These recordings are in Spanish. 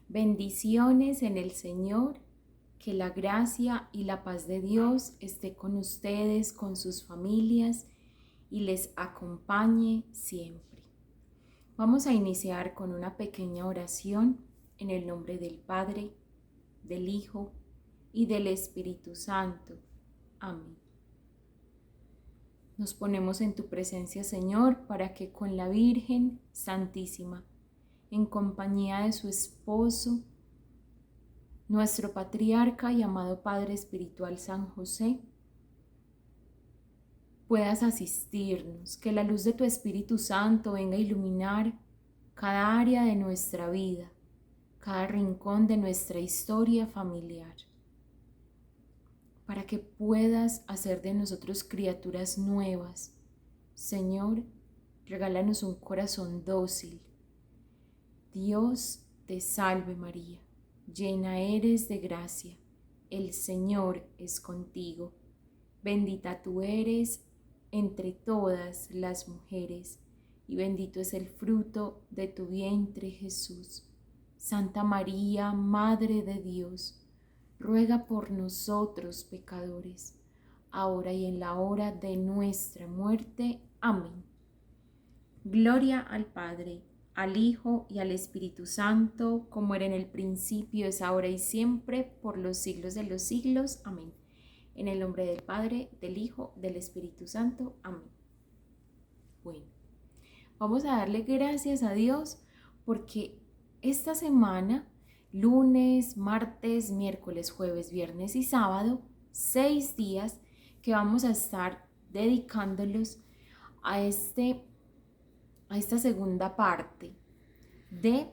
Bendiciones en el Señor, que la gracia y la paz de Dios esté con ustedes, con sus familias y les acompañe siempre. Vamos a iniciar con una pequeña oración en el nombre del Padre, del Hijo y del Espíritu Santo. Amén. Nos ponemos en tu presencia, Señor, para que con la Virgen Santísima, en compañía de su esposo, nuestro patriarca y amado Padre Espiritual San José, puedas asistirnos, que la luz de tu Espíritu Santo venga a iluminar cada área de nuestra vida, cada rincón de nuestra historia familiar, para que puedas hacer de nosotros criaturas nuevas. Señor, regálanos un corazón dócil. Dios te salve María, llena eres de gracia, el Señor es contigo. Bendita tú eres entre todas las mujeres, y bendito es el fruto de tu vientre, Jesús. Santa María, Madre de Dios, ruega por nosotros pecadores, ahora y en la hora de nuestra muerte. Amén. Gloria al Padre, al Hijo y al Espíritu Santo, como era en el principio, es ahora y siempre, por los siglos de los siglos. Amén. En el nombre del Padre, del Hijo, del Espíritu Santo. Amén. Bueno, vamos a darle gracias a Dios porque esta semana, lunes, martes, miércoles, jueves, viernes y sábado, 6 días que vamos a estar dedicándolos a esta segunda parte de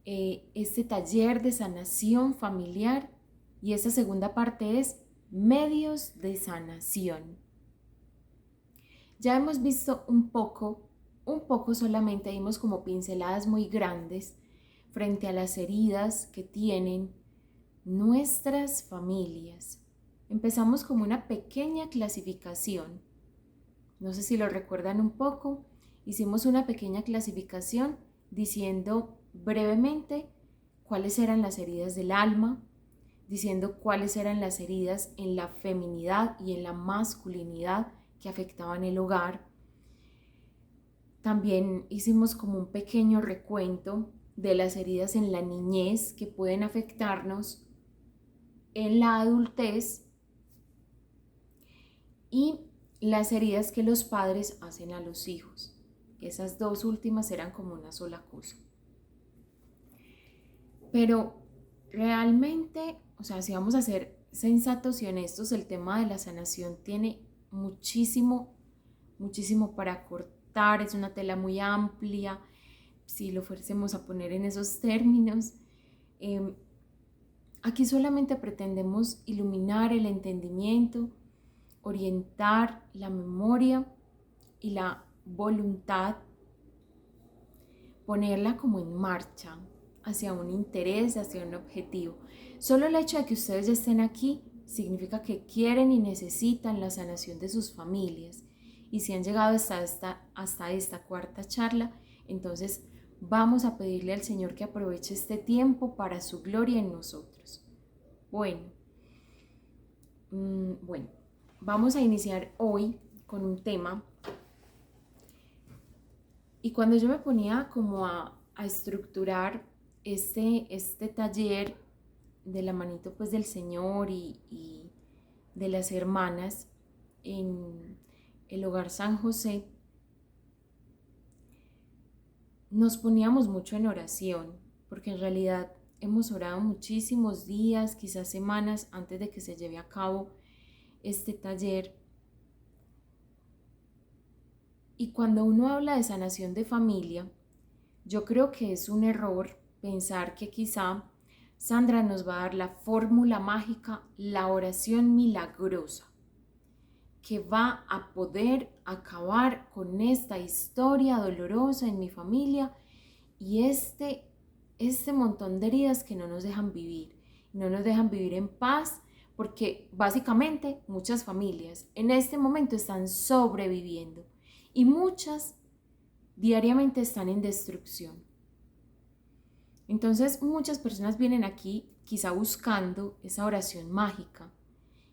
este taller de sanación familiar, y esta segunda parte es medios de sanación. Ya hemos visto un poco solamente, dimos como pinceladas muy grandes frente a las heridas que tienen nuestras familias. Empezamos como una pequeña clasificación. No sé si lo recuerdan un poco. Hicimos una pequeña clasificación diciendo brevemente cuáles eran las heridas del alma, diciendo cuáles eran las heridas en la feminidad y en la masculinidad que afectaban el hogar. También hicimos como un pequeño recuento de las heridas en la niñez que pueden afectarnos en la adultez y las heridas que los padres hacen a los hijos. Esas dos últimas eran como una sola cosa. Pero realmente, si vamos a ser sensatos y honestos, el tema de la sanación tiene muchísimo para cortar. Es una tela muy amplia, si lo fuésemos a poner en esos términos. Aquí solamente pretendemos iluminar el entendimiento, orientar la memoria y la voluntad, ponerla como en marcha hacia un interés, hacia un objetivo. Solo el hecho de que ustedes ya estén aquí significa que quieren y necesitan la sanación de sus familias. Y si han llegado hasta esta cuarta charla, entonces vamos a pedirle al Señor que aproveche este tiempo para su gloria en nosotros. Bueno, vamos a iniciar hoy con un tema. Y cuando yo me ponía como a estructurar este taller de la manito pues del Señor y de las hermanas en el hogar San José, nos poníamos mucho en oración, porque en realidad hemos orado muchísimos días, quizás semanas antes de que se lleve a cabo este taller. Y cuando uno habla de sanación de familia, yo creo que es un error pensar que quizá Sandra nos va a dar la fórmula mágica, la oración milagrosa, que va a poder acabar con esta historia dolorosa en mi familia y este montón de heridas que no nos dejan vivir en paz, porque básicamente muchas familias en este momento están sobreviviendo y muchas diariamente están en destrucción. Entonces muchas personas vienen aquí quizá buscando esa oración mágica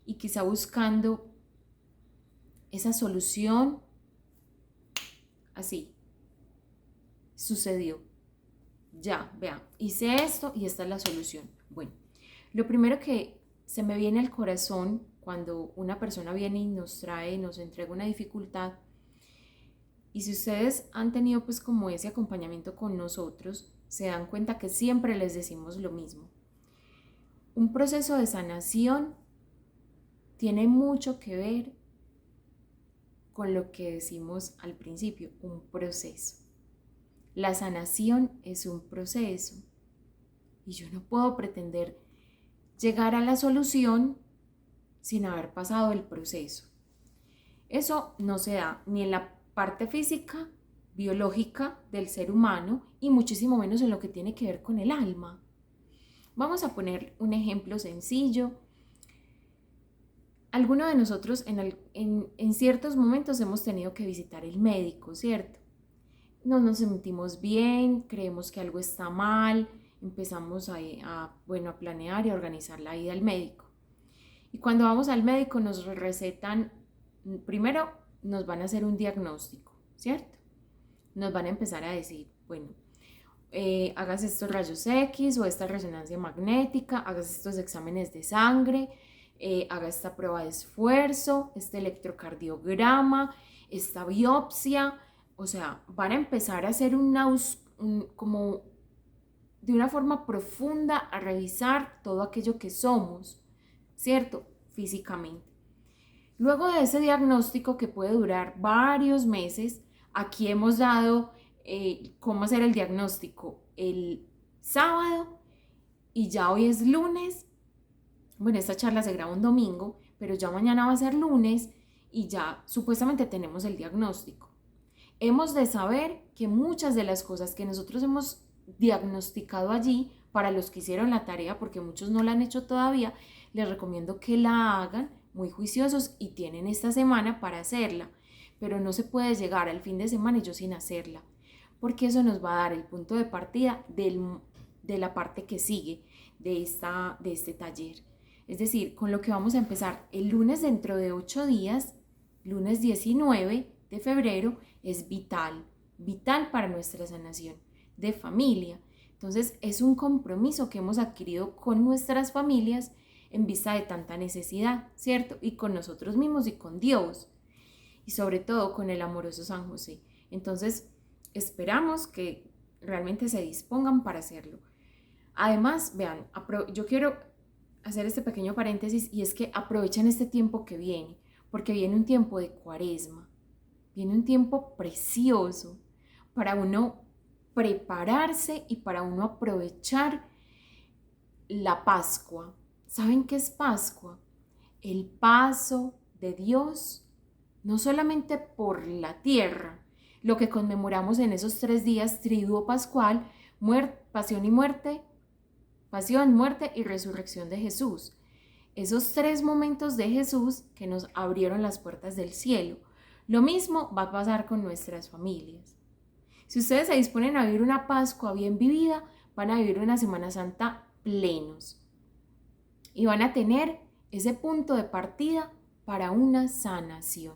y quizá buscando esa solución así. Sucedió. Ya, vean, hice esto y esta es la solución. Bueno, lo primero que se me viene al corazón cuando una persona viene y nos trae, nos entrega una dificultad, y si ustedes han tenido pues como ese acompañamiento con nosotros, se dan cuenta que siempre les decimos lo mismo. Un proceso de sanación tiene mucho que ver con lo que decimos al principio, un proceso. La sanación es un proceso y yo no puedo pretender llegar a la solución sin haber pasado el proceso. Eso no se da ni en la parte física, biológica del ser humano y muchísimo menos en lo que tiene que ver con el alma. Vamos a poner un ejemplo sencillo. Algunos de nosotros en ciertos momentos hemos tenido que visitar el médico, ¿cierto? No nos sentimos bien, creemos que algo está mal, empezamos a planear y a organizar la ida al médico. Y cuando vamos al médico nos recetan, primero nos van a hacer un diagnóstico, ¿cierto? Nos van a empezar a decir, bueno, hagas estos rayos X o esta resonancia magnética, hagas estos exámenes de sangre, haga esta prueba de esfuerzo, este electrocardiograma, esta biopsia. O sea, van a empezar a hacer como de una forma profunda a revisar todo aquello que somos, ¿cierto? Físicamente. Luego de ese diagnóstico que puede durar varios meses, aquí hemos dado cómo hacer el diagnóstico el sábado y ya hoy es lunes. Bueno, esta charla se graba un domingo, pero ya mañana va a ser lunes y ya supuestamente tenemos el diagnóstico. Hemos de saber que muchas de las cosas que nosotros hemos diagnosticado allí, para los que hicieron la tarea, porque muchos no la han hecho todavía, les recomiendo que la hagan muy juiciosos y tienen esta semana para hacerla, pero no se puede llegar al fin de semana y yo sin hacerla, porque eso nos va a dar el punto de partida de la parte que sigue de este taller. Es decir, con lo que vamos a empezar el lunes dentro de 8 días, lunes 19 de febrero, es vital para nuestra sanación de familia. Entonces es un compromiso que hemos adquirido con nuestras familias en vista de tanta necesidad, ¿cierto? Y con nosotros mismos y con Dios. Y sobre todo con el amoroso San José. Entonces esperamos que realmente se dispongan para hacerlo. Además, vean, yo quiero hacer este pequeño paréntesis y es que aprovechen este tiempo que viene, porque viene un tiempo de Cuaresma, viene un tiempo precioso para uno prepararse y para uno aprovechar la Pascua. ¿Saben qué es Pascua? El paso de Dios, no solamente por la tierra, lo que conmemoramos en esos 3 días, triduo pascual, pasión, muerte y resurrección de Jesús. Esos 3 momentos de Jesús que nos abrieron las puertas del cielo. Lo mismo va a pasar con nuestras familias. Si ustedes se disponen a vivir una Pascua bien vivida, van a vivir una Semana Santa plenos y van a tener ese punto de partida para una sanación.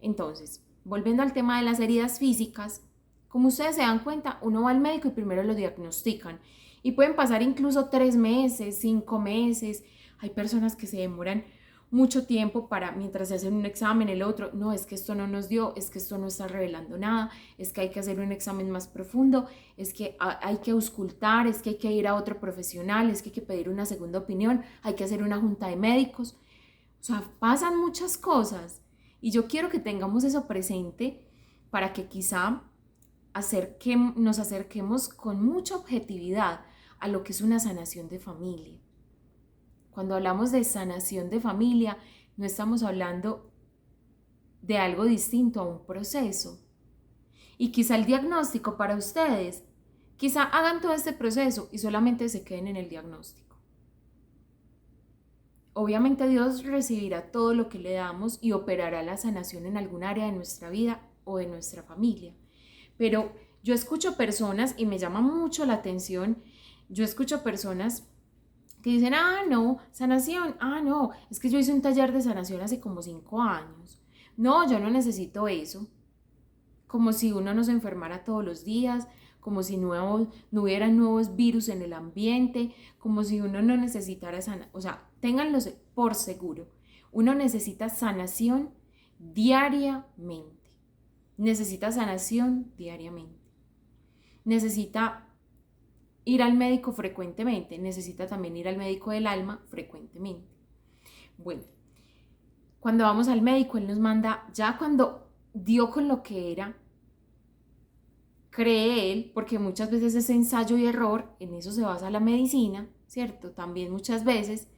Entonces, volviendo al tema de las heridas físicas, como ustedes se dan cuenta, uno va al médico y primero lo diagnostican y pueden pasar incluso 3 meses, 5 meses. Hay personas que se demoran mucho tiempo mientras se hacen un examen, el otro, no, es que esto no nos dio, es que esto no está revelando nada, es que hay que hacer un examen más profundo, es que hay que auscultar, es que hay que ir a otro profesional, es que hay que pedir una segunda opinión, hay que hacer una junta de médicos. O sea, pasan muchas cosas y yo quiero que tengamos eso presente para que quizá nos acerquemos con mucha objetividad a lo que es una sanación de familia. Cuando hablamos de sanación de familia, no estamos hablando de algo distinto a un proceso. Y quizá el diagnóstico para ustedes, quizá hagan todo este proceso y solamente se queden en el diagnóstico. Obviamente Dios recibirá todo lo que le damos y operará la sanación en algún área de nuestra vida o de nuestra familia. Pero Yo escucho personas y me llama mucho la atención, yo escucho personas que dicen, no, sanación, no, es que yo hice un taller de sanación hace como 5 años. No, yo no necesito eso. Como si uno no se enfermara todos los días, como si no hubiera nuevos virus en el ambiente, como si uno no necesitara sanación. O sea, ténganlo por seguro. Uno necesita sanación diariamente. Necesita sanación diariamente. Necesita ir al médico frecuentemente. Necesita también ir al médico del alma frecuentemente. Bueno, cuando vamos al médico, él nos manda, ya cuando dio con lo que era, cree él, porque muchas veces es ensayo y error, en eso se basa la medicina, ¿cierto? También muchas veces,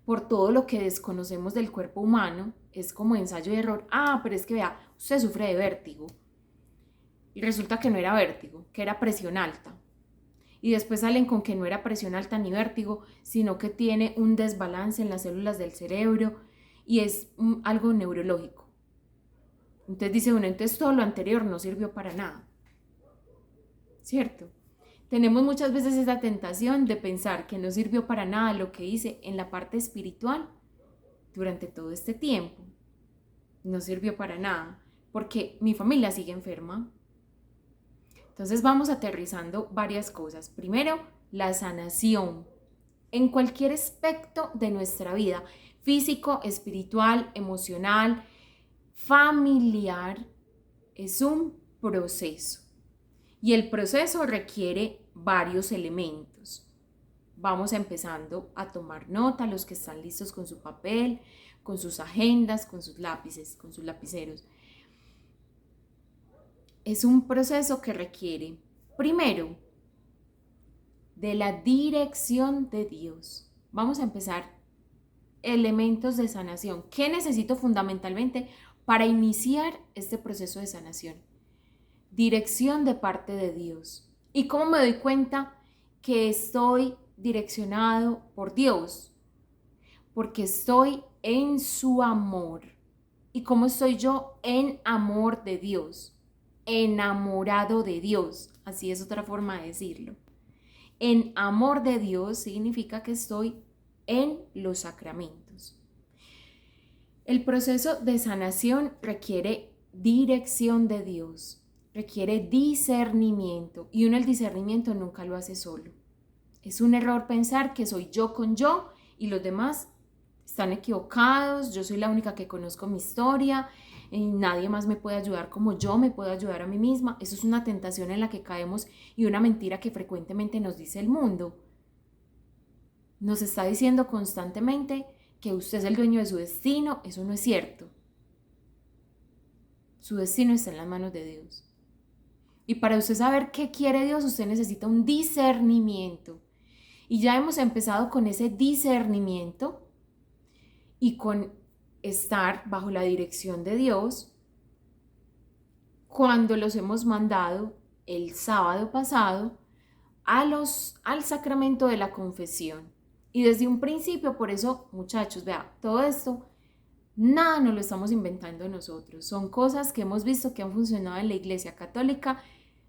por todo lo que desconocemos del cuerpo humano, es como ensayo y error. Pero es que vea, usted sufre de vértigo. Y resulta que no era vértigo, que era presión alta. Y después salen con que no era presión alta ni vértigo, sino que tiene un desbalance en las células del cerebro y es algo neurológico. Entonces dice uno, entonces todo lo anterior no sirvió para nada. ¿Cierto? Tenemos muchas veces esa tentación de pensar que no sirvió para nada lo que hice en la parte espiritual durante todo este tiempo. No sirvió para nada, porque mi familia sigue enferma. Entonces vamos aterrizando varias cosas. Primero, la sanación en cualquier aspecto de nuestra vida, físico, espiritual, emocional, familiar, es un proceso. Y el proceso requiere varios elementos. Vamos empezando a tomar nota, los que están listos con su papel, con sus agendas, con sus lápices, con sus lapiceros. Es un proceso que requiere, primero, de la dirección de Dios. Vamos a empezar elementos de sanación. ¿Qué necesito fundamentalmente para iniciar este proceso de sanación? Dirección de parte de Dios. ¿Y cómo me doy cuenta que estoy direccionado por Dios? Porque estoy en su amor. ¿Y cómo estoy yo? En amor de Dios, enamorado de Dios. Así es otra forma de decirlo. En amor de Dios significa que estoy en los sacramentos. El proceso de sanación requiere dirección de Dios. Requiere discernimiento y uno el discernimiento nunca lo hace solo. Es un error pensar que soy yo con yo y los demás están equivocados, yo soy la única que conozco mi historia y nadie más me puede ayudar como yo me puedo ayudar a mí misma. Eso es una tentación en la que caemos y una mentira que frecuentemente nos dice el mundo. Nos está diciendo constantemente que usted es el dueño de su destino. Eso no es cierto. Su destino está en las manos de Dios. Y para usted saber qué quiere Dios, usted necesita un discernimiento. Y ya hemos empezado con ese discernimiento y con estar bajo la dirección de Dios cuando los hemos mandado el sábado pasado al sacramento de la confesión. Y desde un principio, por eso, muchachos, vea, todo esto, nada nos lo estamos inventando nosotros. Son cosas que hemos visto que han funcionado en la Iglesia Católica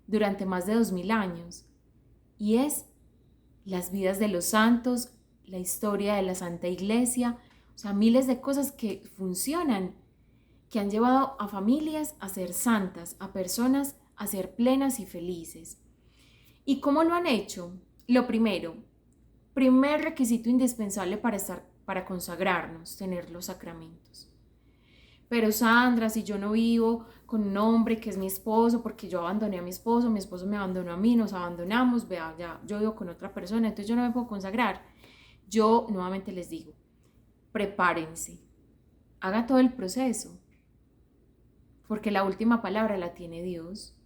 durante más de 2000 años. Y es las vidas de los santos, la historia de la Santa Iglesia, o sea, miles de cosas que funcionan, que han llevado a familias a ser santas, a personas a ser plenas y felices. ¿Y cómo lo han hecho? Lo primero, primer requisito indispensable para consagrarnos, tener los sacramentos. Pero Sandra, si yo no vivo con un hombre que es mi esposo, porque yo abandoné a mi esposo me abandonó a mí, nos abandonamos, vea, ya yo vivo con otra persona, entonces yo no me puedo consagrar. Yo nuevamente les digo, prepárense, haga todo el proceso, porque la última palabra la tiene Dios.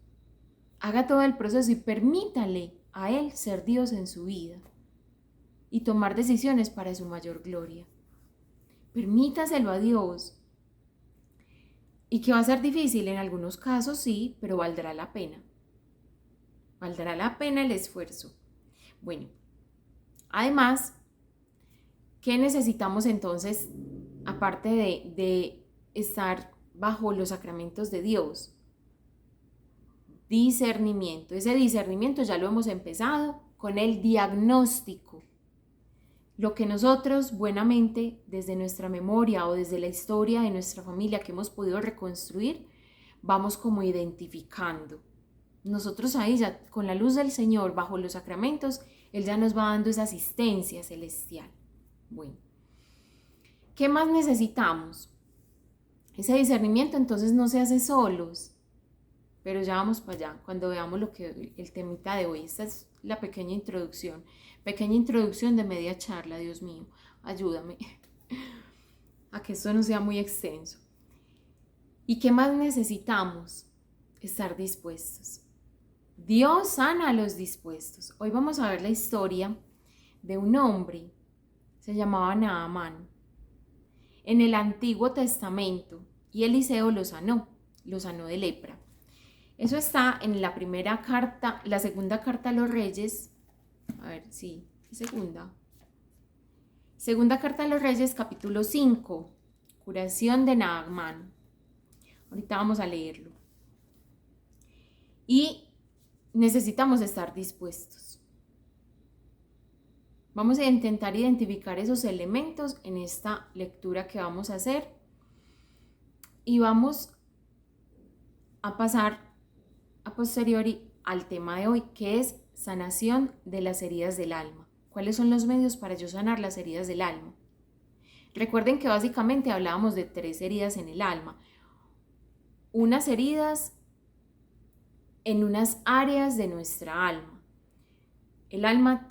Haga todo el proceso y permítale a Él ser Dios en su vida y tomar decisiones para su mayor gloria. Permítaselo a Dios. Y que va a ser difícil en algunos casos, sí, pero valdrá la pena. Valdrá la pena el esfuerzo. Bueno, además, ¿qué necesitamos entonces, aparte de estar bajo los sacramentos de Dios? discernimiento. Ese discernimiento ya lo hemos empezado con el diagnóstico. Lo que nosotros buenamente desde nuestra memoria o desde la historia de nuestra familia que hemos podido reconstruir, vamos como identificando. Nosotros ahí ya con la luz del Señor bajo los sacramentos, Él ya nos va dando esa asistencia celestial. Bueno, ¿qué más necesitamos? Ese discernimiento entonces no se hace solos, pero ya vamos para allá cuando veamos lo que el temita de hoy. Esta es la pequeña introducción de media charla. Dios mío, ayúdame a que esto no sea muy extenso. ¿Y qué más necesitamos? Estar dispuestos. Dios sana a los dispuestos. Hoy vamos a ver la historia de un hombre, se llamaba Naamán, en el Antiguo Testamento, y Eliseo lo sanó de lepra. Eso está en la primera carta, la segunda carta a los Reyes, segunda carta a los Reyes, capítulo 5, curación de Naamán. Ahorita vamos a leerlo. Y necesitamos estar dispuestos. Vamos a intentar identificar esos elementos en esta lectura que vamos a hacer y vamos a pasar a posteriori al tema de hoy, que es sanación de las heridas del alma. ¿Cuáles son los medios para yo sanar las heridas del alma? Recuerden que básicamente hablábamos de 3 heridas en el alma. Unas heridas en unas áreas de nuestra alma. El alma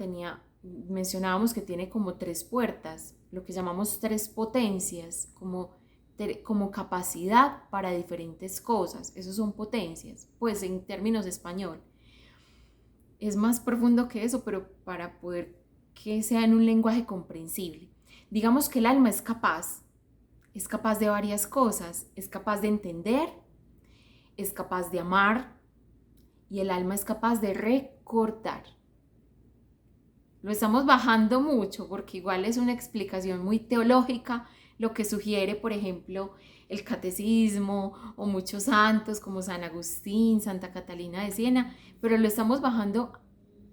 mencionábamos que tiene como 3 puertas, lo que llamamos 3 potencias, como capacidad para diferentes cosas. Esos son potencias, pues en términos de español. Es más profundo que eso, pero para poder que sea en un lenguaje comprensible. Digamos que el alma es capaz de varias cosas, es capaz de entender, es capaz de amar, y el alma es capaz de recordar. Lo estamos bajando mucho porque igual es una explicación muy teológica lo que sugiere, por ejemplo, el catecismo o muchos santos como San Agustín, Santa Catalina de Siena, pero lo estamos bajando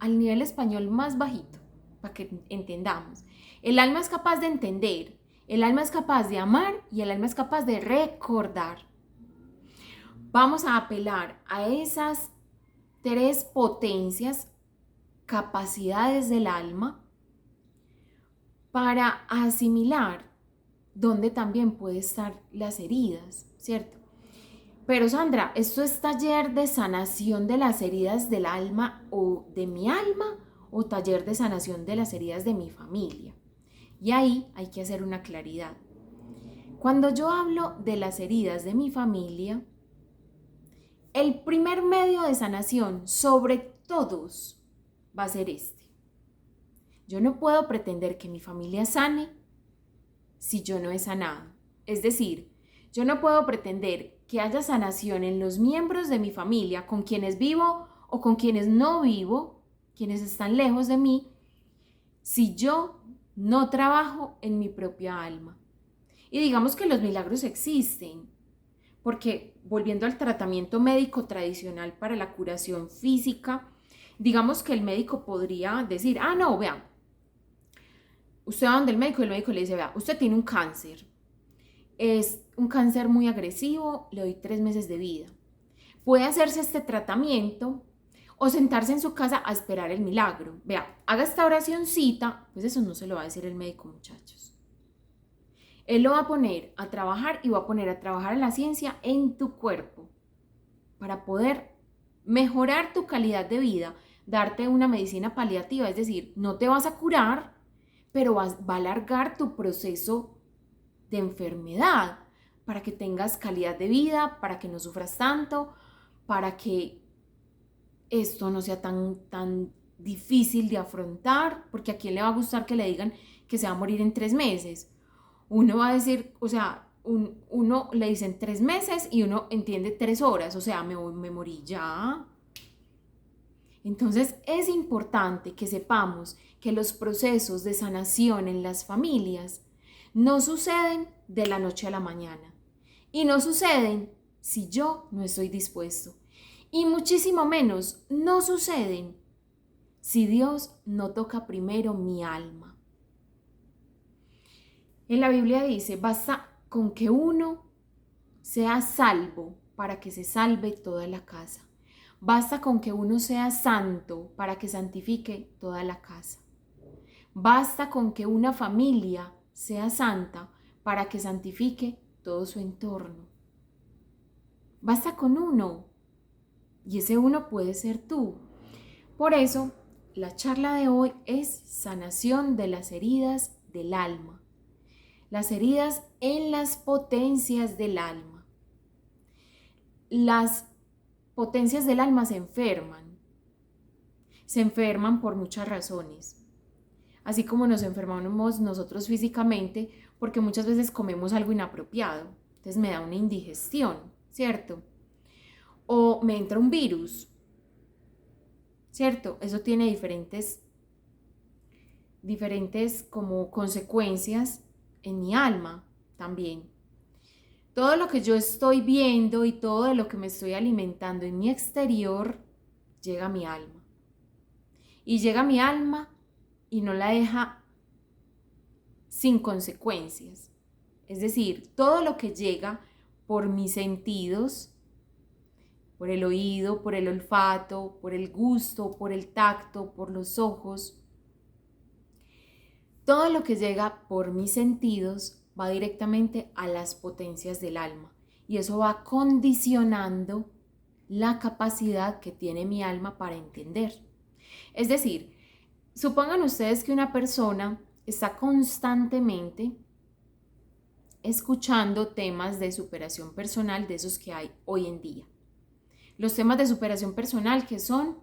al nivel español más bajito para que entendamos. El alma es capaz de entender, el alma es capaz de amar y el alma es capaz de recordar. Vamos a apelar a esas 3 potencias, capacidades del alma, para asimilar dónde también pueden estar las heridas, ¿cierto? Pero Sandra, ¿esto es taller de sanación de las heridas del alma o de mi alma o taller de sanación de las heridas de mi familia? Y ahí hay que hacer una claridad. Cuando yo hablo de las heridas de mi familia, el primer medio de sanación sobre todos va a ser este. Yo no puedo pretender que mi familia sane si yo no he sanado. Es decir, yo no puedo pretender que haya sanación en los miembros de mi familia con quienes vivo o con quienes no vivo, quienes están lejos de mí, si yo no trabajo en mi propia alma. Y digamos que los milagros existen, porque volviendo al tratamiento médico tradicional para la curación física, digamos que el médico podría decir, no, vea, usted va donde el médico y el médico le dice, vea, usted tiene un cáncer, es un cáncer muy agresivo, le doy 3 meses de vida. Puede hacerse este tratamiento o sentarse en su casa a esperar el milagro. Vea, haga esta oracioncita, pues eso no se lo va a decir el médico, muchachos. Él lo va a poner a trabajar y va a poner a trabajar la ciencia en tu cuerpo para poder mejorar tu calidad de vida, darte una medicina paliativa, es decir, no te vas a curar, pero va a alargar tu proceso de enfermedad para que tengas calidad de vida, para que no sufras tanto, para que esto no sea tan difícil de afrontar, porque a quién le va a gustar que le digan que se va a morir en 3 meses. Uno va a decir, o sea, uno le dicen 3 meses y uno entiende 3 horas, o sea, me morí ya. Entonces es importante que sepamos que los procesos de sanación en las familias no suceden de la noche a la mañana y no suceden si yo no estoy dispuesto. Y muchísimo menos no suceden si Dios no toca primero mi alma. En la Biblia dice, basta con que uno sea salvo para que se salve toda la casa. Basta con que uno sea santo para que santifique toda la casa. Basta con que una familia sea santa para que santifique todo su entorno. Basta con uno, y ese uno puede ser tú. Por eso, la charla de hoy es sanación de las heridas del alma. Las heridas en las potencias del alma. Las potencias del alma se enferman. Se enferman por muchas razones. Así como nos enfermamos nosotros físicamente, porque muchas veces comemos algo inapropiado. Entonces me da una indigestión, ¿cierto? O me entra un virus, ¿cierto? Eso tiene diferentes como consecuencias en mi alma también. Todo lo que yo estoy viendo y todo de lo que me estoy alimentando en mi exterior llega a mi alma. Y llega a mi alma y no la deja sin consecuencias. Es decir, todo lo que llega por mis sentidos, por el oído, por el olfato, por el gusto, por el tacto, por los ojos, todo lo que llega por mis sentidos va directamente a las potencias del alma y eso va condicionando la capacidad que tiene mi alma para entender. Es decir, supongan ustedes que una persona está constantemente escuchando temas de superación personal de esos que hay hoy en día. Los temas de superación personal que son,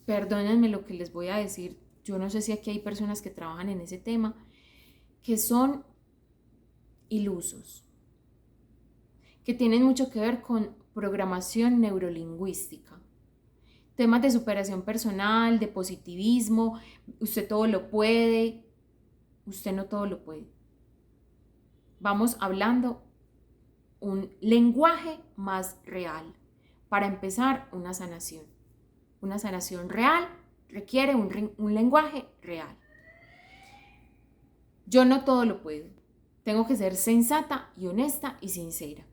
perdónenme lo que les voy a decir, yo no sé si aquí hay personas que trabajan en ese tema, que son ilusos, que tienen mucho que ver con programación neurolingüística. Temas de superación personal, de positivismo, usted todo lo puede, usted no todo lo puede. Vamos hablando un lenguaje más real. Para empezar, una sanación. Una sanación real requiere un lenguaje real. Yo no todo lo puedo. Tengo que ser sensata y honesta y sincera.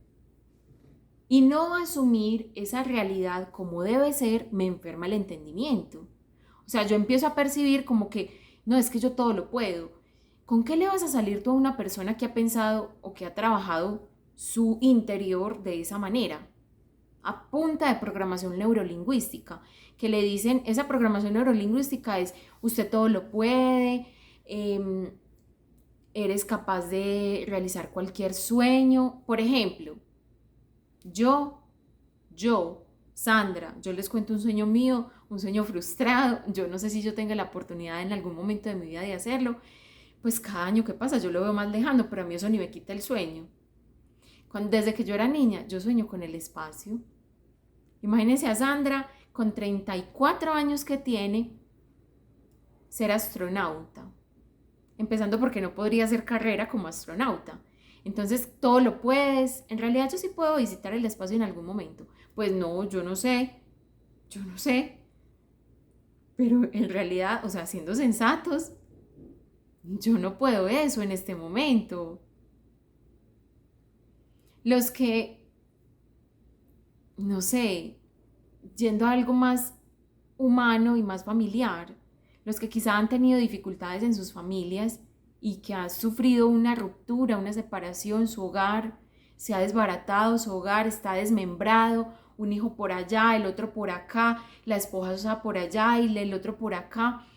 Y no asumir esa realidad como debe ser me enferma el entendimiento. O sea, yo empiezo a percibir como que, no, es que yo todo lo puedo. ¿Con qué le vas a salir tú a una persona que ha pensado o que ha trabajado su interior de esa manera? A punta de programación neurolingüística, que le dicen, esa programación neurolingüística es, usted todo lo puede, eres capaz de realizar cualquier sueño. Por ejemplo, yo, Sandra, yo les cuento un sueño mío, un sueño frustrado, yo no sé si yo tenga la oportunidad en algún momento de mi vida de hacerlo, pues cada año que pasa yo lo veo más lejano, pero a mí eso ni me quita el sueño. Desde que yo era niña, yo sueño con el espacio. Imagínense a Sandra con 34 años que tiene, ser astronauta. Empezando porque no podría hacer carrera como astronauta. Entonces, todo lo puedes. En realidad yo sí puedo visitar el espacio en algún momento. Pues no, yo no sé. Pero en realidad, o sea, siendo sensatos, yo no puedo eso en este momento. Los que, no sé, yendo a algo más humano y más familiar, los que quizá han tenido dificultades en sus familias y que han sufrido una ruptura, una separación, su hogar se ha desbaratado, su hogar está desmembrado, un hijo por allá, el otro por acá, la esposa por allá y el otro por acá.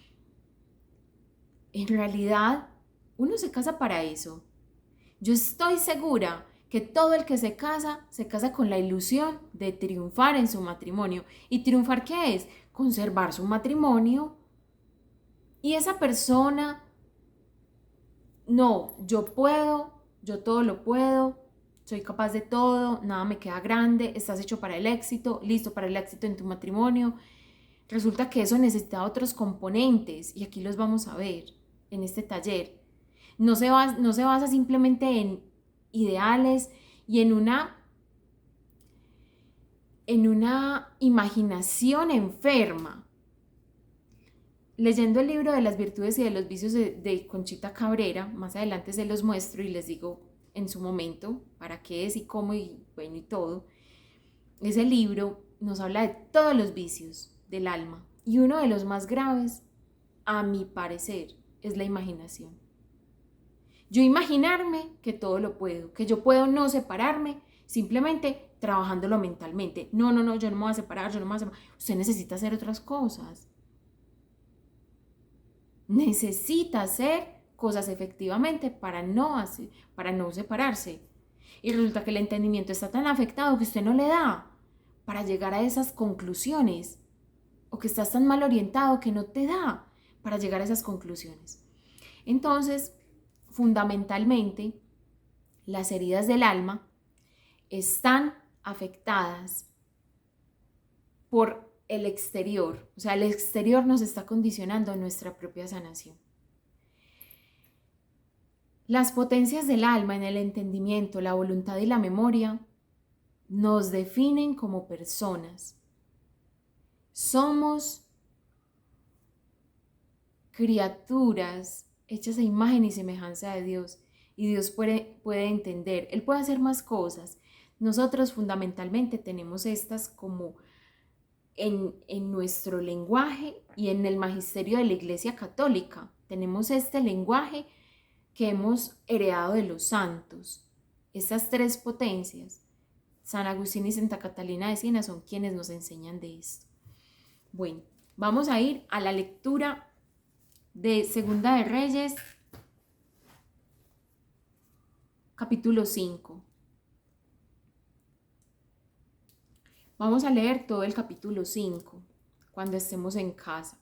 En realidad, uno se casa para eso. Yo estoy segura que todo el que se casa con la ilusión de triunfar en su matrimonio. ¿Y triunfar qué es? Conservar su matrimonio. Y esa persona, no, yo puedo, yo todo lo puedo, soy capaz de todo, nada me queda grande, estás hecho para el éxito, listo para el éxito en tu matrimonio. Resulta que eso necesita otros componentes y aquí los vamos a ver en este taller. No se basa simplemente en ideales y en una en una imaginación enferma. Leyendo el libro de las virtudes y de los vicios de Conchita Cabrera, más adelante se los muestro y les digo en su momento para qué es y cómo y bueno y todo. Ese libro nos habla de todos los vicios del alma y uno de los más graves, a mi parecer, es la imaginación. Yo imaginarme que todo lo puedo, que yo puedo no separarme simplemente trabajándolo mentalmente. No, yo no me voy a separar, yo no me voy a separar. Usted necesita hacer otras cosas. Necesita hacer cosas efectivamente para no separarse. Y resulta que el entendimiento está tan afectado que usted no le da para llegar a esas conclusiones, o que estás tan mal orientado que no te da para llegar a esas conclusiones. Entonces, fundamentalmente, las heridas del alma están afectadas por el exterior, o sea, el exterior nos está condicionando nuestra propia sanación. Las potencias del alma en el entendimiento, la voluntad y la memoria nos definen como personas. Somos criaturas hechas a imagen y semejanza de Dios, y Dios puede entender, Él puede hacer más cosas. Nosotros fundamentalmente tenemos estas como en nuestro lenguaje y en el magisterio de la Iglesia Católica. Tenemos este lenguaje que hemos heredado de los santos. Estas tres potencias, San Agustín y Santa Catalina de Siena, son quienes nos enseñan de esto. Bueno, vamos a ir a la lectura de Segunda de Reyes, capítulo 5. Vamos a leer todo el capítulo 5 cuando estemos en casa.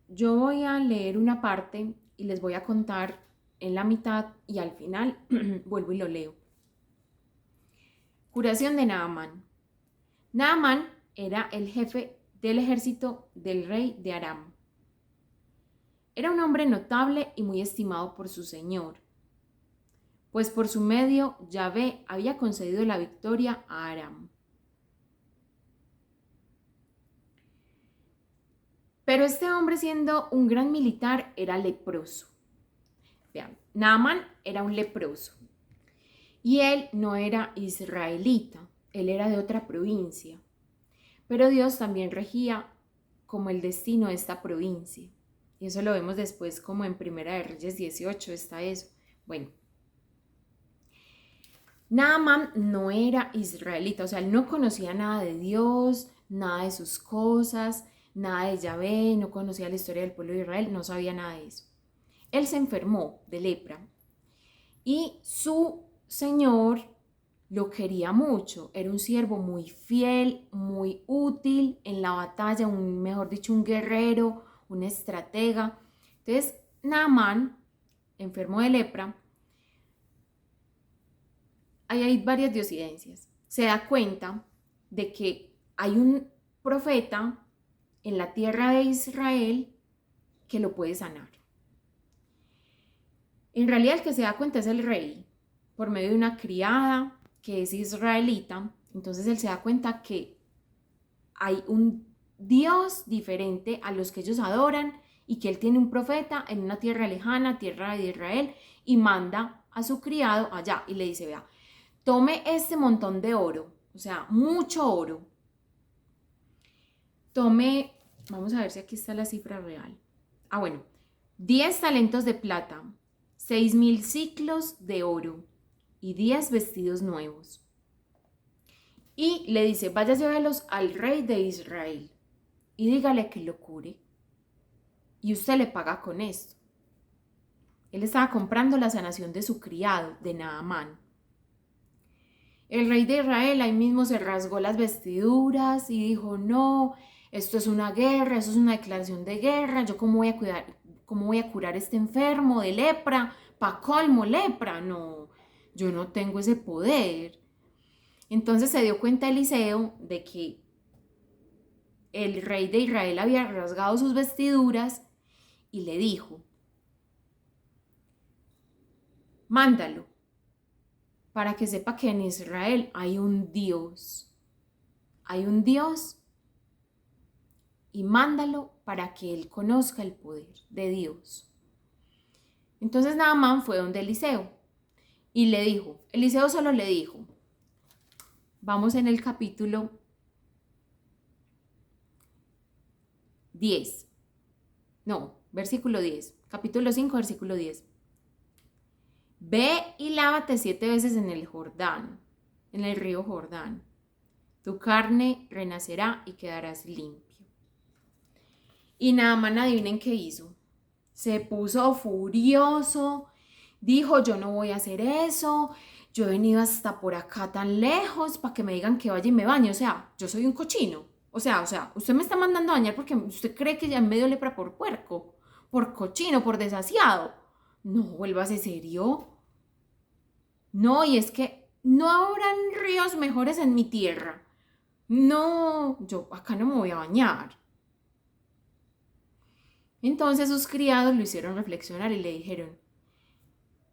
Yo voy a leer una parte y les voy a contar en la mitad y al final vuelvo y lo leo. Curación de Naamán. Naamán era el jefe del ejército del rey de Aram. Era un hombre notable y muy estimado por su señor, pues por su medio Yahvé había concedido la victoria a Aram. Pero este hombre, siendo un gran militar, era leproso. Vean, Naamán era un leproso y él no era israelita, él era de otra provincia, pero Dios también regía como el destino de esta provincia, y eso lo vemos después como en Primera de Reyes 18 está eso. Bueno, Naamán no era israelita, o sea, él no conocía nada de Dios, nada de sus cosas, nada de Yahvé, no conocía la historia del pueblo de Israel, no sabía nada de eso. Él se enfermó de lepra y su señor lo quería mucho, era un siervo muy fiel, muy útil en la batalla, mejor dicho, un guerrero, un estratega. Entonces, Naamán, enfermo de lepra, ahí hay varias diosidencias. Se da cuenta de que hay un profeta en la tierra de Israel que lo puede sanar. En realidad el que se da cuenta es el rey, por medio de una criada que es israelita. Entonces él se da cuenta que hay un Dios diferente a los que ellos adoran y que él tiene un profeta en una tierra lejana, tierra de Israel, y manda a su criado allá y le dice, vea, tome este montón de oro, o sea, mucho oro. Tome, vamos a ver si aquí está la cifra real. Bueno, 10 talentos de plata, 6,000 siclos de oro y 10 vestidos nuevos. Y le dice, vaya a llevarlos al rey de Israel y dígale que lo cure. Y usted le paga con esto. Él estaba comprando la sanación de su criado, de Naamán. El rey de Israel ahí mismo se rasgó las vestiduras y dijo, no, esto es una guerra, eso es una declaración de guerra, yo cómo voy a curar a este enfermo de lepra, pa' colmo lepra, no, yo no tengo ese poder. Entonces se dio cuenta Eliseo de que el rey de Israel había rasgado sus vestiduras y le dijo, mándalo para que sepa que en Israel hay un Dios hay un Dios y mándalo para que él conozca el poder de Dios. Entonces Naamán fue donde Eliseo y le dijo, Eliseo solo le dijo, vamos en el capítulo 10, no, versículo 10, capítulo 5, versículo 10. Ve y lávate 7 veces en el Jordán, en el río Jordán. Tu carne renacerá y quedarás limpio. Y Naamán, adivinen qué hizo. Se puso furioso, dijo, yo no voy a hacer eso, yo he venido hasta por acá tan lejos para que me digan que vaya y me bañe, o sea, yo soy un cochino, o sea, usted me está mandando a bañar porque usted cree que ya me dio lepra por puerco, por cochino, por desasiado. No, vuélvase serio. No, y es que no habrán ríos mejores en mi tierra. No, yo acá no me voy a bañar. Entonces sus criados lo hicieron reflexionar y le dijeron,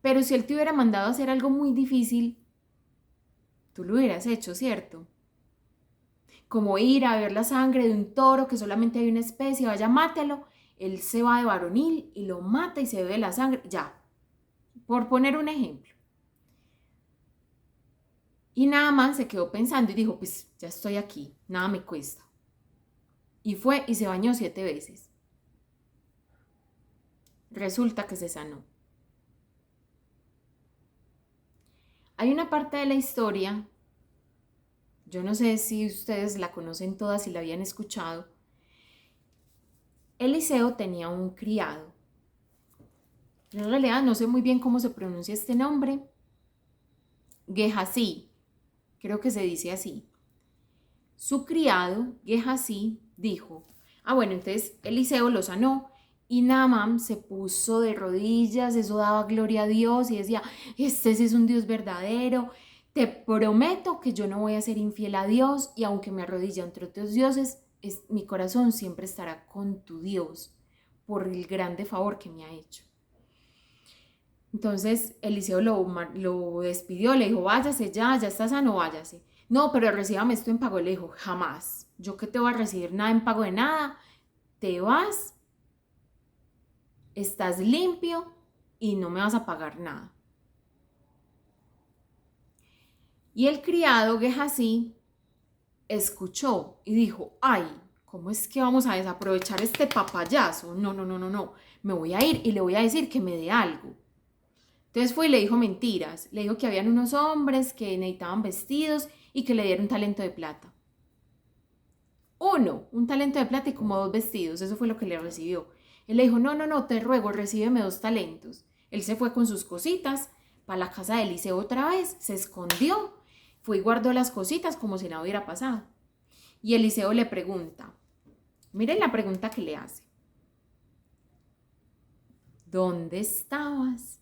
pero si él te hubiera mandado a hacer algo muy difícil, tú lo hubieras hecho, ¿cierto? Como ir a ver la sangre de un toro que solamente hay una especie, vaya, mátelo, él se va de varonil y lo mata y se bebe la sangre, ya, por poner un ejemplo. Y Naamán se quedó pensando y dijo, pues ya estoy aquí, nada me cuesta. Y fue y se bañó 7 veces. Resulta que se sanó. Hay una parte de la historia, yo no sé si ustedes la conocen todas, si la habían escuchado. Eliseo tenía un criado. En realidad no sé muy bien cómo se pronuncia este nombre. Gehazi, creo que se dice así. Su criado, Gehazi, dijo, bueno, entonces Eliseo lo sanó y Naamán se puso de rodillas, eso daba gloria a Dios y decía, este sí es un Dios verdadero, te prometo que yo no voy a ser infiel a Dios y aunque me arrodille ante otros dioses, mi corazón siempre estará con tu Dios por el grande favor que me ha hecho. Entonces Eliseo lo despidió, le dijo, váyase ya está sano, váyase. No, pero recíbame esto en pago. Le dijo, jamás, yo que te voy a recibir nada en pago de nada, te vas, estás limpio y no me vas a pagar nada. Y el criado Gehazi escuchó y dijo, ay, ¿cómo es que vamos a desaprovechar este papayazo? No, me voy a ir y le voy a decir que me dé algo. Entonces fue y le dijo mentiras, le dijo que habían unos hombres que necesitaban vestidos y que le dieron un talento de plata. Un talento de plata y como 2 vestidos, eso fue lo que le recibió. Él le dijo, no, te ruego, recíbeme 2 talentos. Él se fue con sus cositas para la casa de Eliseo otra vez, se escondió, fue y guardó las cositas como si nada hubiera pasado. Y Eliseo le pregunta, miren la pregunta que le hace. ¿Dónde estabas?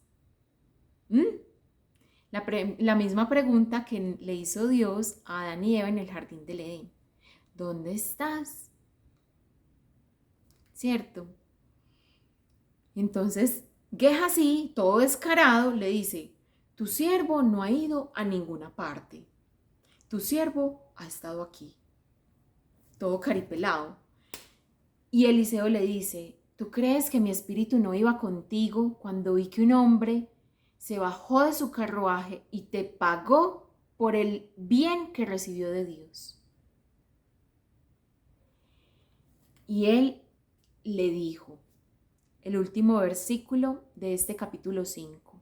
La misma pregunta que le hizo Dios a Adán y Eva en el jardín del Edén. ¿Dónde estás? ¿Cierto? Entonces, Gehazi, todo descarado, le dice, tu siervo no ha ido a ninguna parte. Tu siervo ha estado aquí. Todo caripelado. Y Eliseo le dice, ¿tú crees que mi espíritu no iba contigo cuando vi que un hombre se bajó de su carruaje y te pagó por el bien que recibió de Dios? Y él le dijo, el último versículo de este capítulo 5.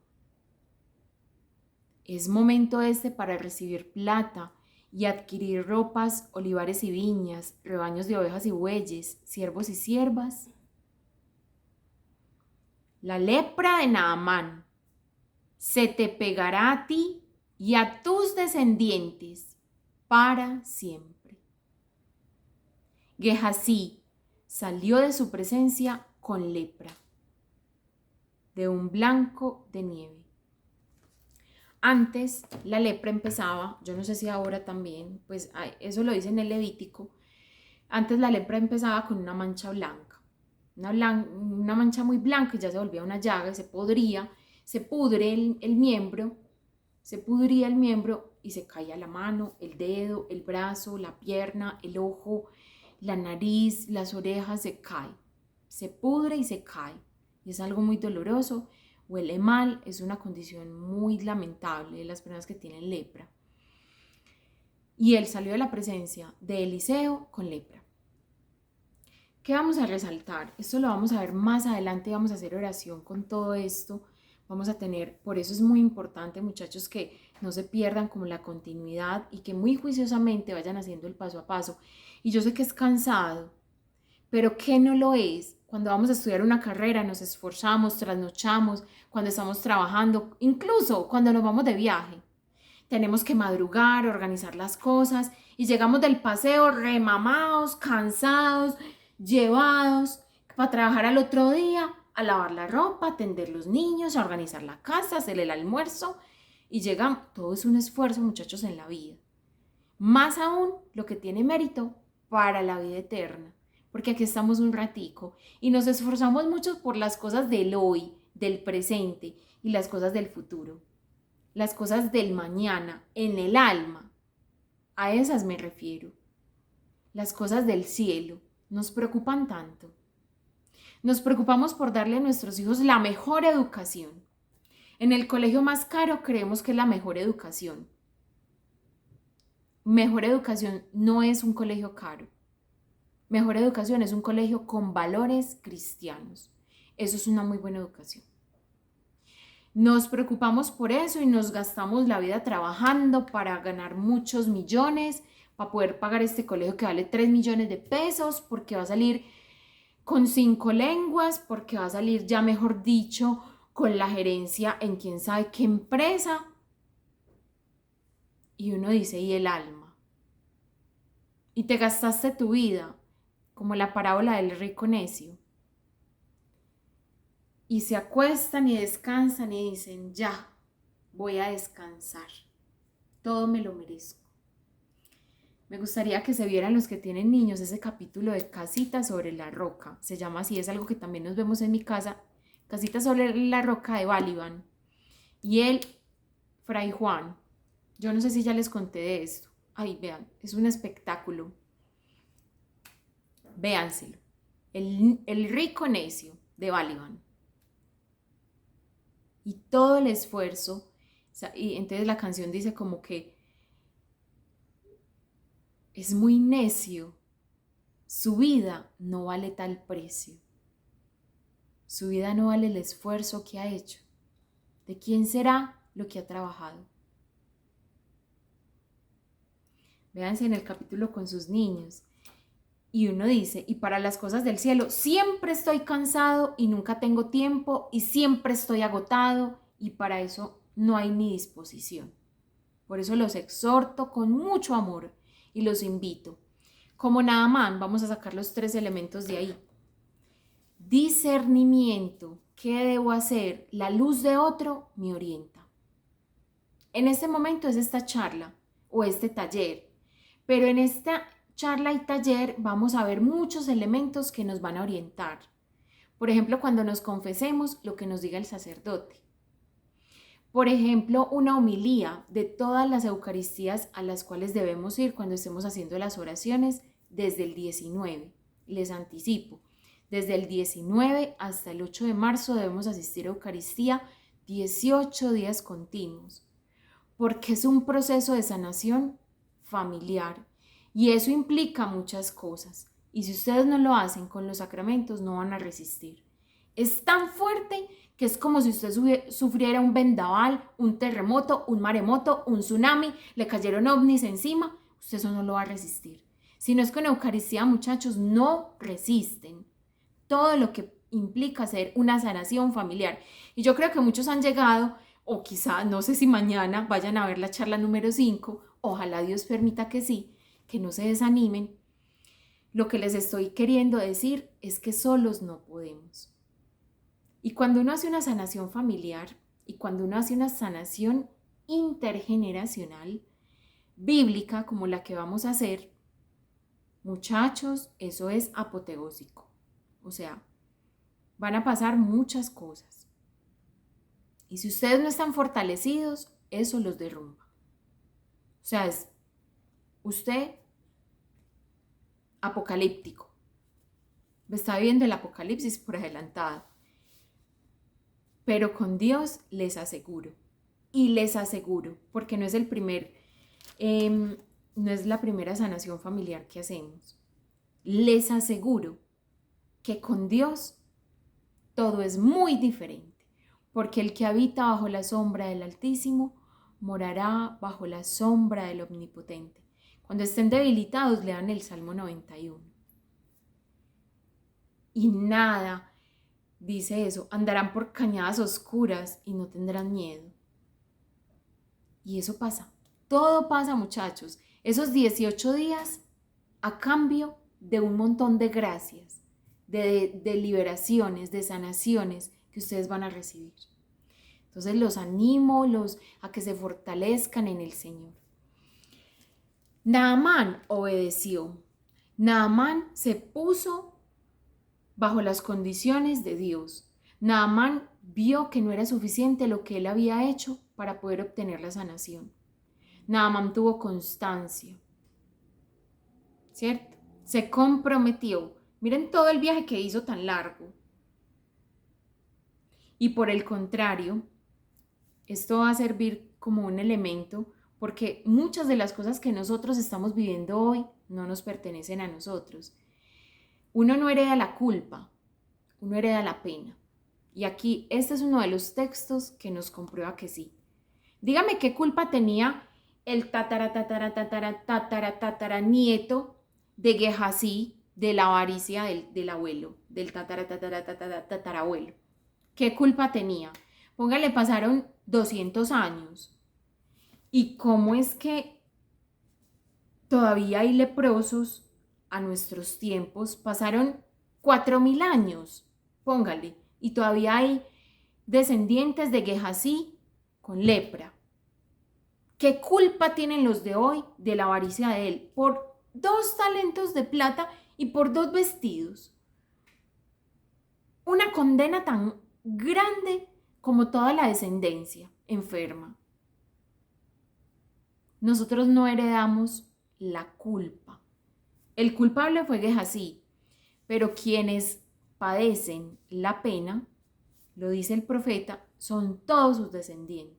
Es momento para recibir plata y adquirir ropas, olivares y viñas, rebaños de ovejas y bueyes, siervos y siervas. La lepra de Naamán se te pegará a ti y a tus descendientes para siempre. Gehazi salió de su presencia con lepra, de un blanco de nieve. Antes la lepra empezaba, yo no sé si ahora también, pues eso lo dice en el Levítico, antes la lepra empezaba con una mancha blanca, una mancha muy blanca y ya se volvía una llaga y se pudría el miembro, se pudría el miembro y se cae a la mano, el dedo, el brazo, la pierna, el ojo, la nariz, las orejas, se cae, se pudre y se cae. Y es algo muy doloroso, huele mal, es una condición muy lamentable de las personas que tienen lepra. Y él salió de la presencia de Eliseo con lepra. ¿Qué vamos a resaltar? Esto lo vamos a ver más adelante, vamos a hacer oración con todo esto. Vamos a tener, por eso es muy importante, muchachos, que no se pierdan como la continuidad y que muy juiciosamente vayan haciendo el paso a paso. Y yo sé que es cansado, pero ¿qué no lo es? Cuando vamos a estudiar una carrera nos esforzamos, trasnochamos, cuando estamos trabajando, incluso cuando nos vamos de viaje. Tenemos que madrugar, organizar las cosas y llegamos del paseo remamados, cansados, llevados para trabajar al otro día, a lavar la ropa, atender los niños, a organizar la casa, hacer el almuerzo y llegamos. Todo es un esfuerzo, muchachos, en la vida. Más aún lo que tiene mérito para la vida eterna, porque aquí estamos un ratico y nos esforzamos mucho por las cosas del hoy, del presente y las cosas del futuro. Las cosas del mañana, en el alma, a esas me refiero. Las cosas del cielo nos preocupan tanto. Nos preocupamos por darle a nuestros hijos la mejor educación. En el colegio más caro creemos que es la mejor educación. Mejor educación no es un colegio caro. Mejor educación es un colegio con valores cristianos. Eso es una muy buena educación. Nos preocupamos por eso y nos gastamos la vida trabajando para ganar muchos millones, para poder pagar este colegio que vale 3 millones de pesos, porque va a salir con 5 lenguas, porque va a salir ya mejor dicho con la gerencia en quién sabe qué empresa. Y uno dice, ¿y el alma? Y te gastaste tu vida, como la parábola del rico necio. Y se acuestan y descansan y dicen, ya, voy a descansar. Todo me lo merezco. Me gustaría que se vieran los que tienen niños ese capítulo de Casita sobre la Roca. Se llama así, es algo que también nos vemos en mi casa. Casita sobre la Roca de Baliban. Y él, Fray Juan, yo no sé si ya les conté de esto. Ay, vean, es un espectáculo. Véanselo. El rico necio de Baliban. Y todo el esfuerzo, y entonces la canción dice como que es muy necio, su vida no vale tal precio, su vida no vale el esfuerzo que ha hecho, ¿de quién será lo que ha trabajado? Véanse en el capítulo con sus niños, y uno dice, y para las cosas del cielo, siempre estoy cansado y nunca tengo tiempo y siempre estoy agotado y para eso no hay ni disposición. Por eso los exhorto con mucho amor y los invito. Como Naamán, vamos a sacar los 3 elementos de ahí. Discernimiento, ¿qué debo hacer? La luz de otro me orienta. En este momento es esta charla o este taller, pero en esta charla y taller vamos a ver muchos elementos que nos van a orientar. Por ejemplo, cuando nos confesemos, lo que nos diga el sacerdote. Por ejemplo, una homilía de todas las Eucaristías a las cuales debemos ir cuando estemos haciendo las oraciones desde el 19. Les anticipo, desde el 19 hasta el 8 de marzo debemos asistir a Eucaristía 18 días continuos, porque es un proceso de sanación familiar y eso implica muchas cosas. Y si ustedes no lo hacen con los sacramentos, no van a resistir. Es tan fuerte que es como si usted sufriera un vendaval, un terremoto, un maremoto, un tsunami, le cayeron ovnis encima, usted eso no lo va a resistir. Si no es con Eucaristía, muchachos, no resisten todo lo que implica hacer una sanación familiar. Y yo creo que muchos han llegado, o quizá, no sé si mañana vayan a ver la charla número 5, ojalá Dios permita que sí, que no se desanimen. Lo que les estoy queriendo decir es que solos no podemos. Y cuando uno hace una sanación familiar y cuando uno hace una sanación intergeneracional, bíblica como la que vamos a hacer, muchachos, eso es apoteósico. O sea, van a pasar muchas cosas. Y si ustedes no están fortalecidos, eso los derrumba. O sea, es usted apocalíptico. Está viendo el apocalipsis por adelantado. Pero con Dios les aseguro. Y les aseguro, porque no es no es la primera sanación familiar que hacemos. Les aseguro que con Dios todo es muy diferente, porque el que habita bajo la sombra del Altísimo morará bajo la sombra del Omnipotente. Cuando estén debilitados, lean el Salmo 91. Y nada, dice eso, andarán por cañadas oscuras y no tendrán miedo. Y eso pasa, todo pasa, muchachos. Esos 18 días a cambio de un montón de gracias, de liberaciones, de sanaciones que ustedes van a recibir. Entonces los animo a que se fortalezcan en el Señor. Naamán obedeció. Naamán se puso bajo las condiciones de Dios. Naamán vio que no era suficiente lo que él había hecho para poder obtener la sanación. Naamán tuvo constancia, ¿cierto? Se comprometió. Miren todo el viaje que hizo tan largo. Y por el contrario, esto va a servir como un elemento porque muchas de las cosas que nosotros estamos viviendo hoy no nos pertenecen a nosotros. Uno no hereda la culpa, uno hereda la pena. Y aquí este es uno de los textos que nos comprueba que sí. Dígame qué culpa tenía el tataranieto de Gehazi, de la avaricia del abuelo, del tatarabuelo. ¿Qué culpa tenía? Póngale, pasaron 200 años. ¿Y cómo es que todavía hay leprosos a nuestros tiempos? Pasaron 4000 años, póngale, y todavía hay descendientes de Gehazi con lepra. ¿Qué culpa tienen los de hoy de la avaricia de él? Por 2 talentos de plata y por 2 vestidos. Una condena tan grande como toda la descendencia enferma. Nosotros no heredamos la culpa. El culpable fue Gehazi, pero quienes padecen la pena, lo dice el profeta, son todos sus descendientes.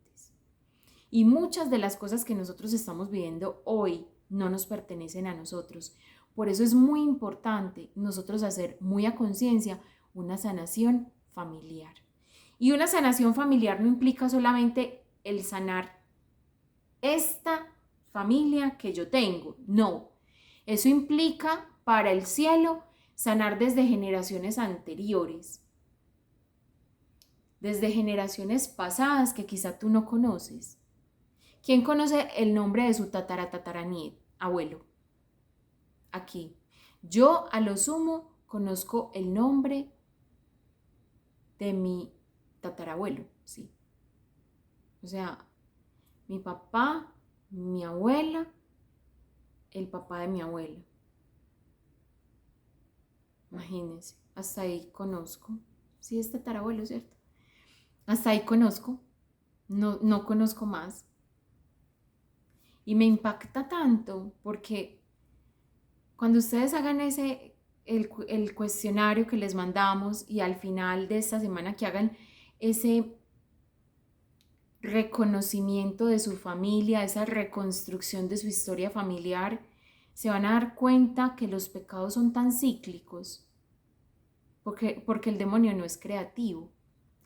Y muchas de las cosas que nosotros estamos viviendo hoy no nos pertenecen a nosotros. Por eso es muy importante nosotros hacer muy a conciencia una sanación familiar. Y una sanación familiar no implica solamente el sanar esta familia que yo tengo. No, eso implica para el cielo sanar desde generaciones anteriores, desde generaciones pasadas que quizá tú no conoces. ¿Quién conoce el nombre de su abuelo? Aquí. Yo a lo sumo conozco el nombre de mi tatarabuelo, sí. O sea, mi papá, mi abuela, el papá de mi abuela. Imagínense, hasta ahí conozco. Sí, es tatarabuelo, ¿cierto? Hasta ahí conozco. No conozco más. Y me impacta tanto porque cuando ustedes hagan el cuestionario que les mandamos y al final de esta semana que hagan ese reconocimiento de su familia, esa reconstrucción de su historia familiar, se van a dar cuenta que los pecados son tan cíclicos porque el demonio no es creativo.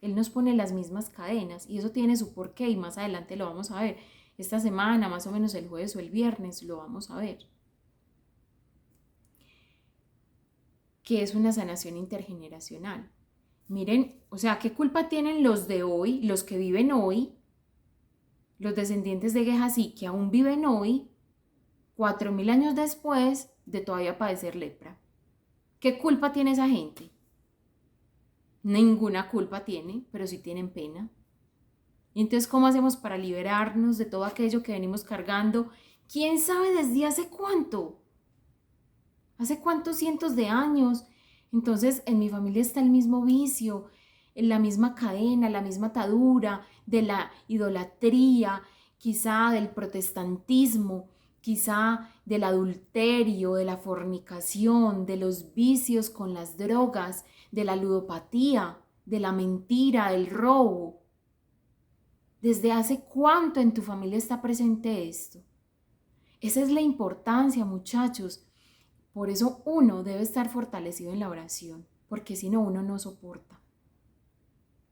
Él nos pone las mismas cadenas y eso tiene su porqué y más adelante lo vamos a ver. Esta semana, más o menos el jueves o el viernes, lo vamos a ver. Que es una sanación intergeneracional. Miren, o sea, ¿qué culpa tienen los de hoy, los que viven hoy, los descendientes de Gehazi, que aún viven hoy, 4000 años después de todavía padecer lepra? ¿Qué culpa tiene esa gente? Ninguna culpa tiene, pero sí tienen pena. Y entonces, ¿cómo hacemos para liberarnos de todo aquello que venimos cargando? ¿Quién sabe desde hace cuánto? ¿Hace cuántos cientos de años? Entonces, en mi familia está el mismo vicio, en la misma cadena, la misma atadura de la idolatría, quizá del protestantismo, quizá del adulterio, de la fornicación, de los vicios con las drogas, de la ludopatía, de la mentira, del robo. ¿Desde hace cuánto en tu familia está presente esto? Esa es la importancia, muchachos. Por eso uno debe estar fortalecido en la oración, porque si no, uno no soporta.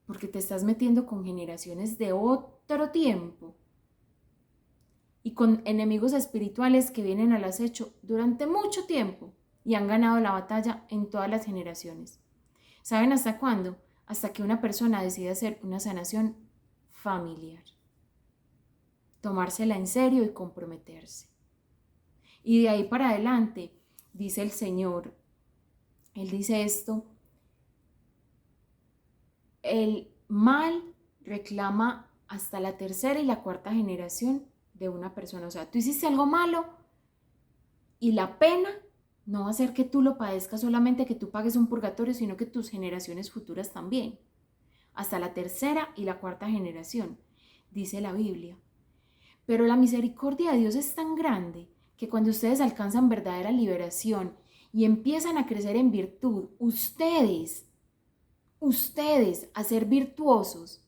Porque te estás metiendo con generaciones de otro tiempo y con enemigos espirituales que vienen al acecho durante mucho tiempo y han ganado la batalla en todas las generaciones. ¿Saben hasta cuándo? Hasta que una persona decide hacer una sanación familiar, tomársela en serio y comprometerse. Y de ahí para adelante, dice el Señor, Él dice esto: el mal reclama hasta la tercera y la cuarta generación de una persona. O sea, tú hiciste algo malo y la pena no va a ser que tú lo padezcas solamente, que tú pagues un purgatorio, sino que tus generaciones futuras también. Hasta la tercera y la cuarta generación, dice la Biblia. Pero la misericordia de Dios es tan grande que cuando ustedes alcanzan verdadera liberación y empiezan a crecer en virtud, ustedes a ser virtuosos,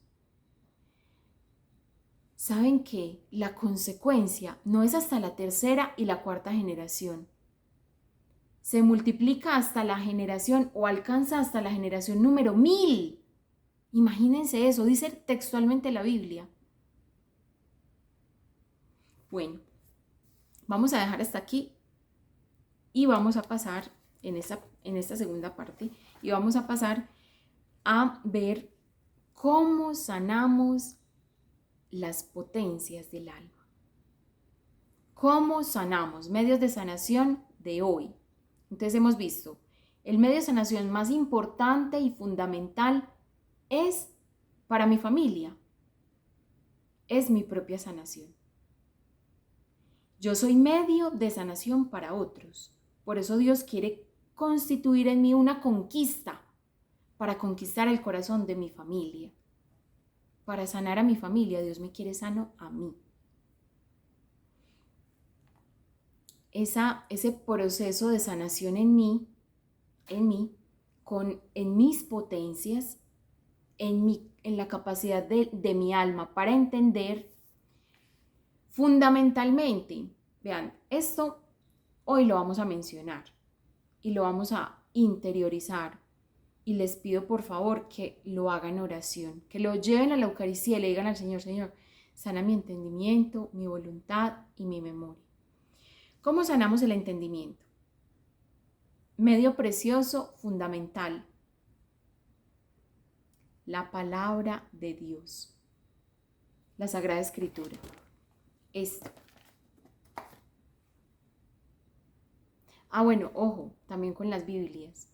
saben que la consecuencia no es hasta la tercera y la cuarta generación. Se multiplica hasta la generación o alcanza hasta la generación número 1000. Imagínense eso, dice textualmente la Biblia. Bueno, vamos a dejar hasta aquí y vamos a pasar en esta segunda parte y vamos a pasar a ver cómo sanamos las potencias del alma. ¿Cómo sanamos? Medios de sanación de hoy. Entonces hemos visto, el medio de sanación más importante y fundamental es para mi familia. Es mi propia sanación. Yo soy medio de sanación para otros. Por eso Dios quiere constituir en mí una conquista para conquistar el corazón de mi familia. Para sanar a mi familia, Dios me quiere sano a mí. Ese proceso de sanación en mí, en mis potencias, en la capacidad de mi alma para entender fundamentalmente. Vean, esto hoy lo vamos a mencionar y lo vamos a interiorizar. Y les pido por favor que lo hagan en oración, que lo lleven a la Eucaristía y le digan al Señor: Señor, sana mi entendimiento, mi voluntad y mi memoria. ¿Cómo sanamos el entendimiento? Medio precioso, fundamental. La palabra de Dios. La Sagrada Escritura. Esto. Bueno, ojo, también con las Biblias.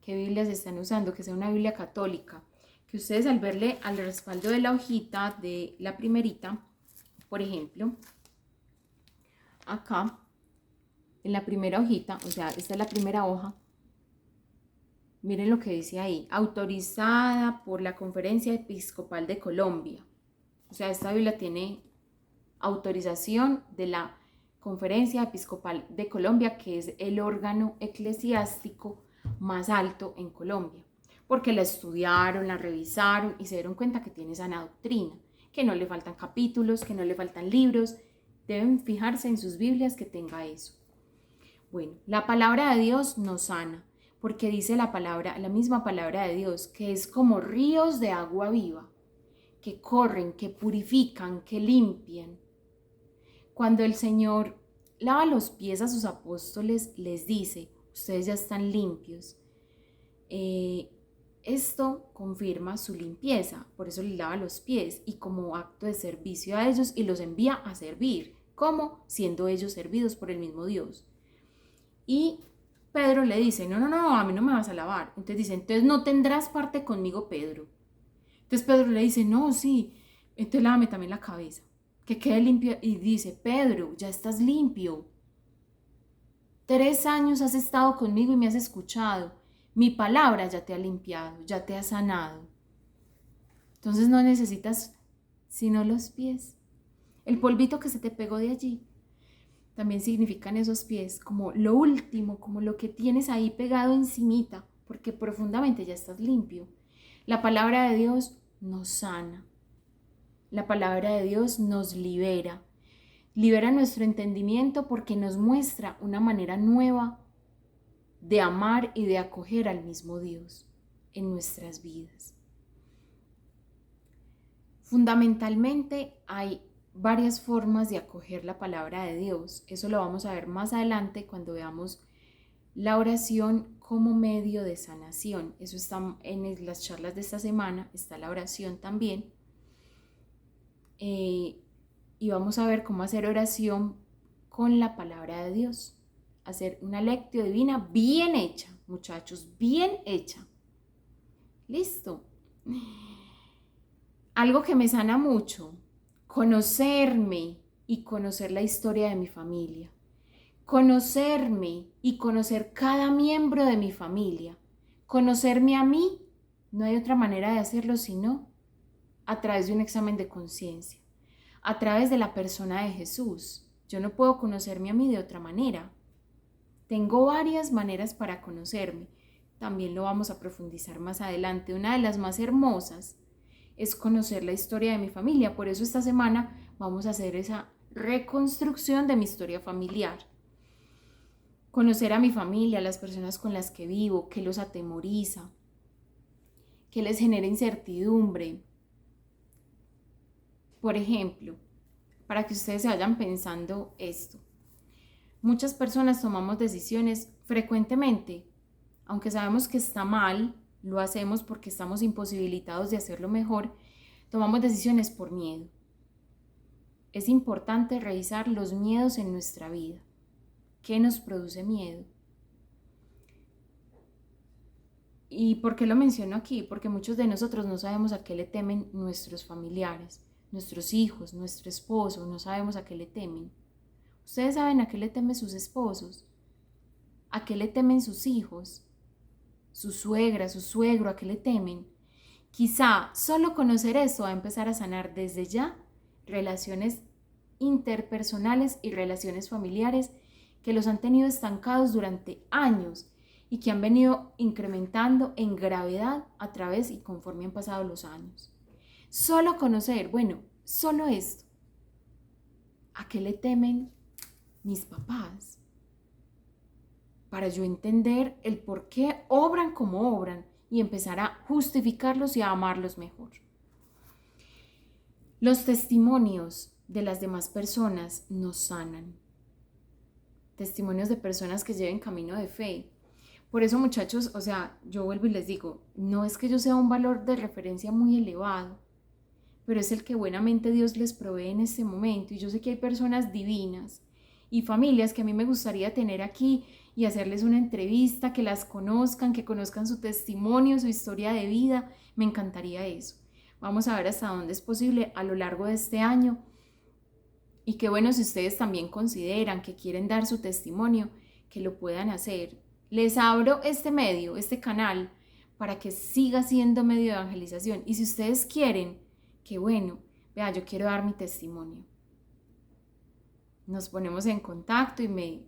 ¿Qué Biblias están usando? Que sea una Biblia católica. Que ustedes al verle al respaldo de la hojita de la primerita, por ejemplo, acá, en la primera hojita, o sea, esta es la primera hoja, miren lo que dice ahí: autorizada por la Conferencia Episcopal de Colombia. O sea, esta Biblia tiene autorización de la Conferencia Episcopal de Colombia, que es el órgano eclesiástico más alto en Colombia, porque la estudiaron, la revisaron y se dieron cuenta que tiene sana doctrina, que no le faltan capítulos, que no le faltan libros. Deben fijarse en sus Biblias que tenga eso. Bueno, la palabra de Dios nos sana, porque dice la misma palabra de Dios, que es como ríos de agua viva, que corren, que purifican, que limpian. Cuando el Señor lava los pies a sus apóstoles, les dice: ustedes ya están limpios. Esto confirma su limpieza, por eso les lava los pies y como acto de servicio a ellos, y los envía a servir, como siendo ellos servidos por el mismo Dios. Y Pedro le dice: no, a mí no me vas a lavar. Entonces dice: entonces no tendrás parte conmigo, Pedro. Entonces Pedro le dice: no, sí, entonces lávame también la cabeza, que quede limpio. Y dice: Pedro, ya estás limpio. 3 años has estado conmigo y me has escuchado. Mi palabra ya te ha limpiado, ya te ha sanado. Entonces no necesitas sino los pies. el polvito que se te pegó de allí. También significan esos pies, como lo último, como lo que tienes ahí pegado encimita, porque profundamente ya estás limpio. La palabra de Dios nos sana. La palabra de Dios nos libera. Libera nuestro entendimiento porque nos muestra una manera nueva de amar y de acoger al mismo Dios en nuestras vidas. Fundamentalmente hay varias formas de acoger la palabra de Dios. Eso lo vamos a ver más adelante cuando veamos la oración como medio de sanación. Eso está en las charlas de esta semana, está la oración también. Y vamos a ver cómo hacer oración con la palabra de Dios. Hacer una lectio divina bien hecha, muchachos, bien hecha. Listo. Algo que me sana mucho, conocerme y conocer la historia de mi familia. Conocerme y conocer cada miembro de mi familia. Conocerme a mí, no hay otra manera de hacerlo sino a través de un examen de conciencia, a través de la persona de Jesús. Yo no puedo conocerme a mí de otra manera. Tengo varias maneras para conocerme. También lo vamos a profundizar más adelante. Una de las más hermosas es conocer la historia de mi familia. Por eso esta semana vamos a hacer esa reconstrucción de mi historia familiar. Conocer a mi familia, a las personas con las que vivo, qué los atemoriza, qué les genera incertidumbre. Por ejemplo, para que ustedes se vayan pensando esto. Muchas personas tomamos decisiones frecuentemente, aunque sabemos que está mal, lo hacemos porque estamos imposibilitados de hacerlo mejor, tomamos decisiones por miedo. Es importante revisar los miedos en nuestra vida. ¿Qué nos produce miedo? ¿Y por qué lo menciono aquí? Porque muchos de nosotros no sabemos a qué le temen nuestros familiares, nuestros hijos, nuestro esposo, no sabemos a qué le temen. ¿Ustedes saben a qué le temen sus esposos? ¿A qué le temen sus hijos? Su suegra, su suegro, ¿a qué le temen? Quizá solo conocer eso va a empezar a sanar desde ya relaciones interpersonales y relaciones familiares que los han tenido estancados durante años y que han venido incrementando en gravedad a través y conforme han pasado los años. Solo conocer, solo esto. ¿A qué le temen mis papás? Para yo entender el por qué obran como obran y empezar a justificarlos y a amarlos mejor. Los testimonios de las demás personas nos sanan. Testimonios de personas que lleven camino de fe. Por eso, muchachos, yo vuelvo y les digo, no es que yo sea un valor de referencia muy elevado, pero es el que buenamente Dios les provee en este momento. Y yo sé que hay personas divinas y familias que a mí me gustaría tener aquí y hacerles una entrevista, que las conozcan, que conozcan su testimonio, su historia de vida. Me encantaría eso. Vamos a ver hasta dónde es posible a lo largo de este año. Y qué bueno si ustedes también consideran que quieren dar su testimonio, que lo puedan hacer. Les abro este medio, este canal, para que siga siendo medio de evangelización. Y si ustedes quieren, qué bueno, yo quiero dar mi testimonio. Nos ponemos en contacto y me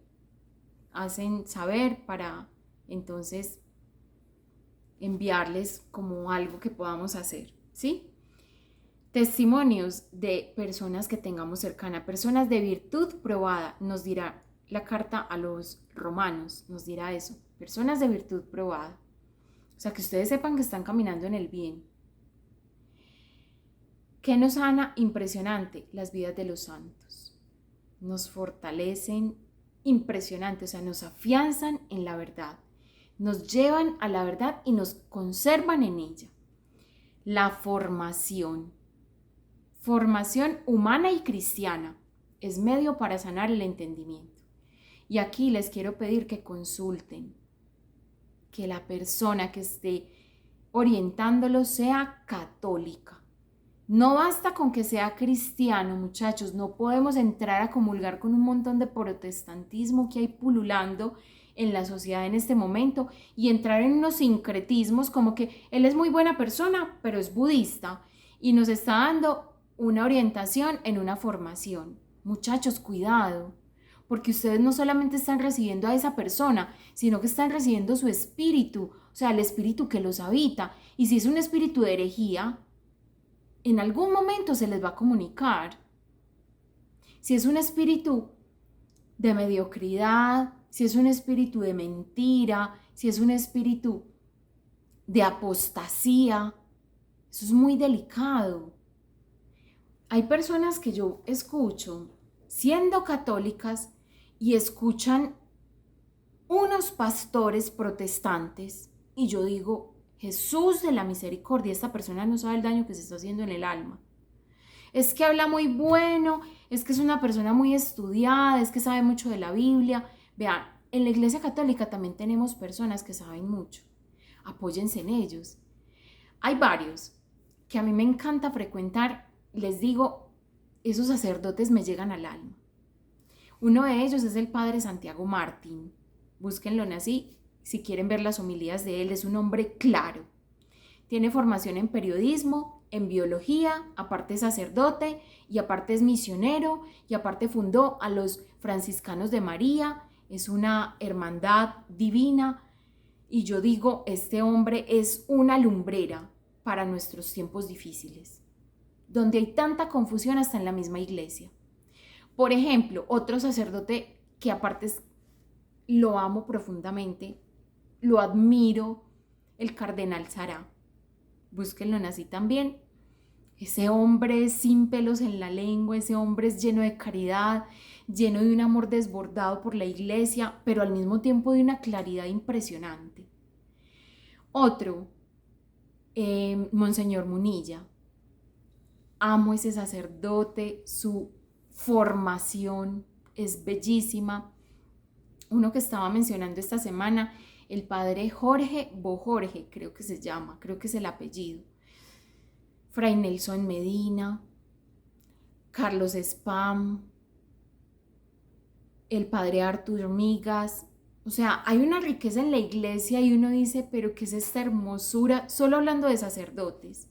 hacen saber para entonces enviarles como algo que podamos hacer, ¿sí? Testimonios de personas que tengamos cercana, personas de virtud probada, nos dirá la carta a los romanos, nos dirá eso, personas de virtud probada. O sea, que ustedes sepan que están caminando en el bien. ¿Qué nos sana? Impresionante, las vidas de los santos. Nos fortalecen impresionante, nos afianzan en la verdad, nos llevan a la verdad y nos conservan en ella. La formación humana y cristiana es medio para sanar el entendimiento. Y aquí les quiero pedir que consulten, que la persona que esté orientándolo sea católica. No basta con que sea cristiano, muchachos, no podemos entrar a comulgar con un montón de protestantismo que hay pululando en la sociedad en este momento y entrar en unos sincretismos como que él es muy buena persona, pero es budista y nos está dando una orientación en una formación. Muchachos, cuidado, porque ustedes no solamente están recibiendo a esa persona, sino que están recibiendo su espíritu, o sea, el espíritu que los habita. Y si es un espíritu de herejía, en algún momento se les va a comunicar. Si es un espíritu de mediocridad, si es un espíritu de mentira, si es un espíritu de apostasía, eso es muy delicado. Hay personas que yo escucho siendo católicas y escuchan unos pastores protestantes y yo digo, Jesús de la misericordia, esta persona no sabe el daño que se está haciendo en el alma. Es que habla muy bueno, es que es una persona muy estudiada, es que sabe mucho de la Biblia. Vean, en la Iglesia Católica también tenemos personas que saben mucho. Apóyense en ellos. Hay varios que a mí me encanta frecuentar. Les digo, esos sacerdotes me llegan al alma. Uno de ellos es el padre Santiago Martín. Búsquenlo así si quieren ver las homilías de él. Es un hombre claro. Tiene formación en periodismo, en biología, aparte es sacerdote y aparte es misionero y aparte fundó a los franciscanos de María. Es una hermandad divina y yo digo, este hombre es una lumbrera para nuestros tiempos difíciles, donde hay tanta confusión hasta en la misma iglesia. Por ejemplo, otro sacerdote que aparte lo amo profundamente, lo admiro, el cardenal Sará. Búsquenlo así también. Ese hombre es sin pelos en la lengua, ese hombre es lleno de caridad, lleno de un amor desbordado por la iglesia, pero al mismo tiempo de una claridad impresionante. Otro, Monseñor Munilla. Amo ese sacerdote, su formación es bellísima. Uno que estaba mencionando esta semana, el padre Jorge Bojorge, creo que se llama, creo que es el apellido. Fray Nelson Medina, Carlos Spam, el padre Artur Migas. O sea, hay una riqueza en la iglesia y uno dice, pero ¿qué es esta hermosura? Solo hablando de sacerdotes.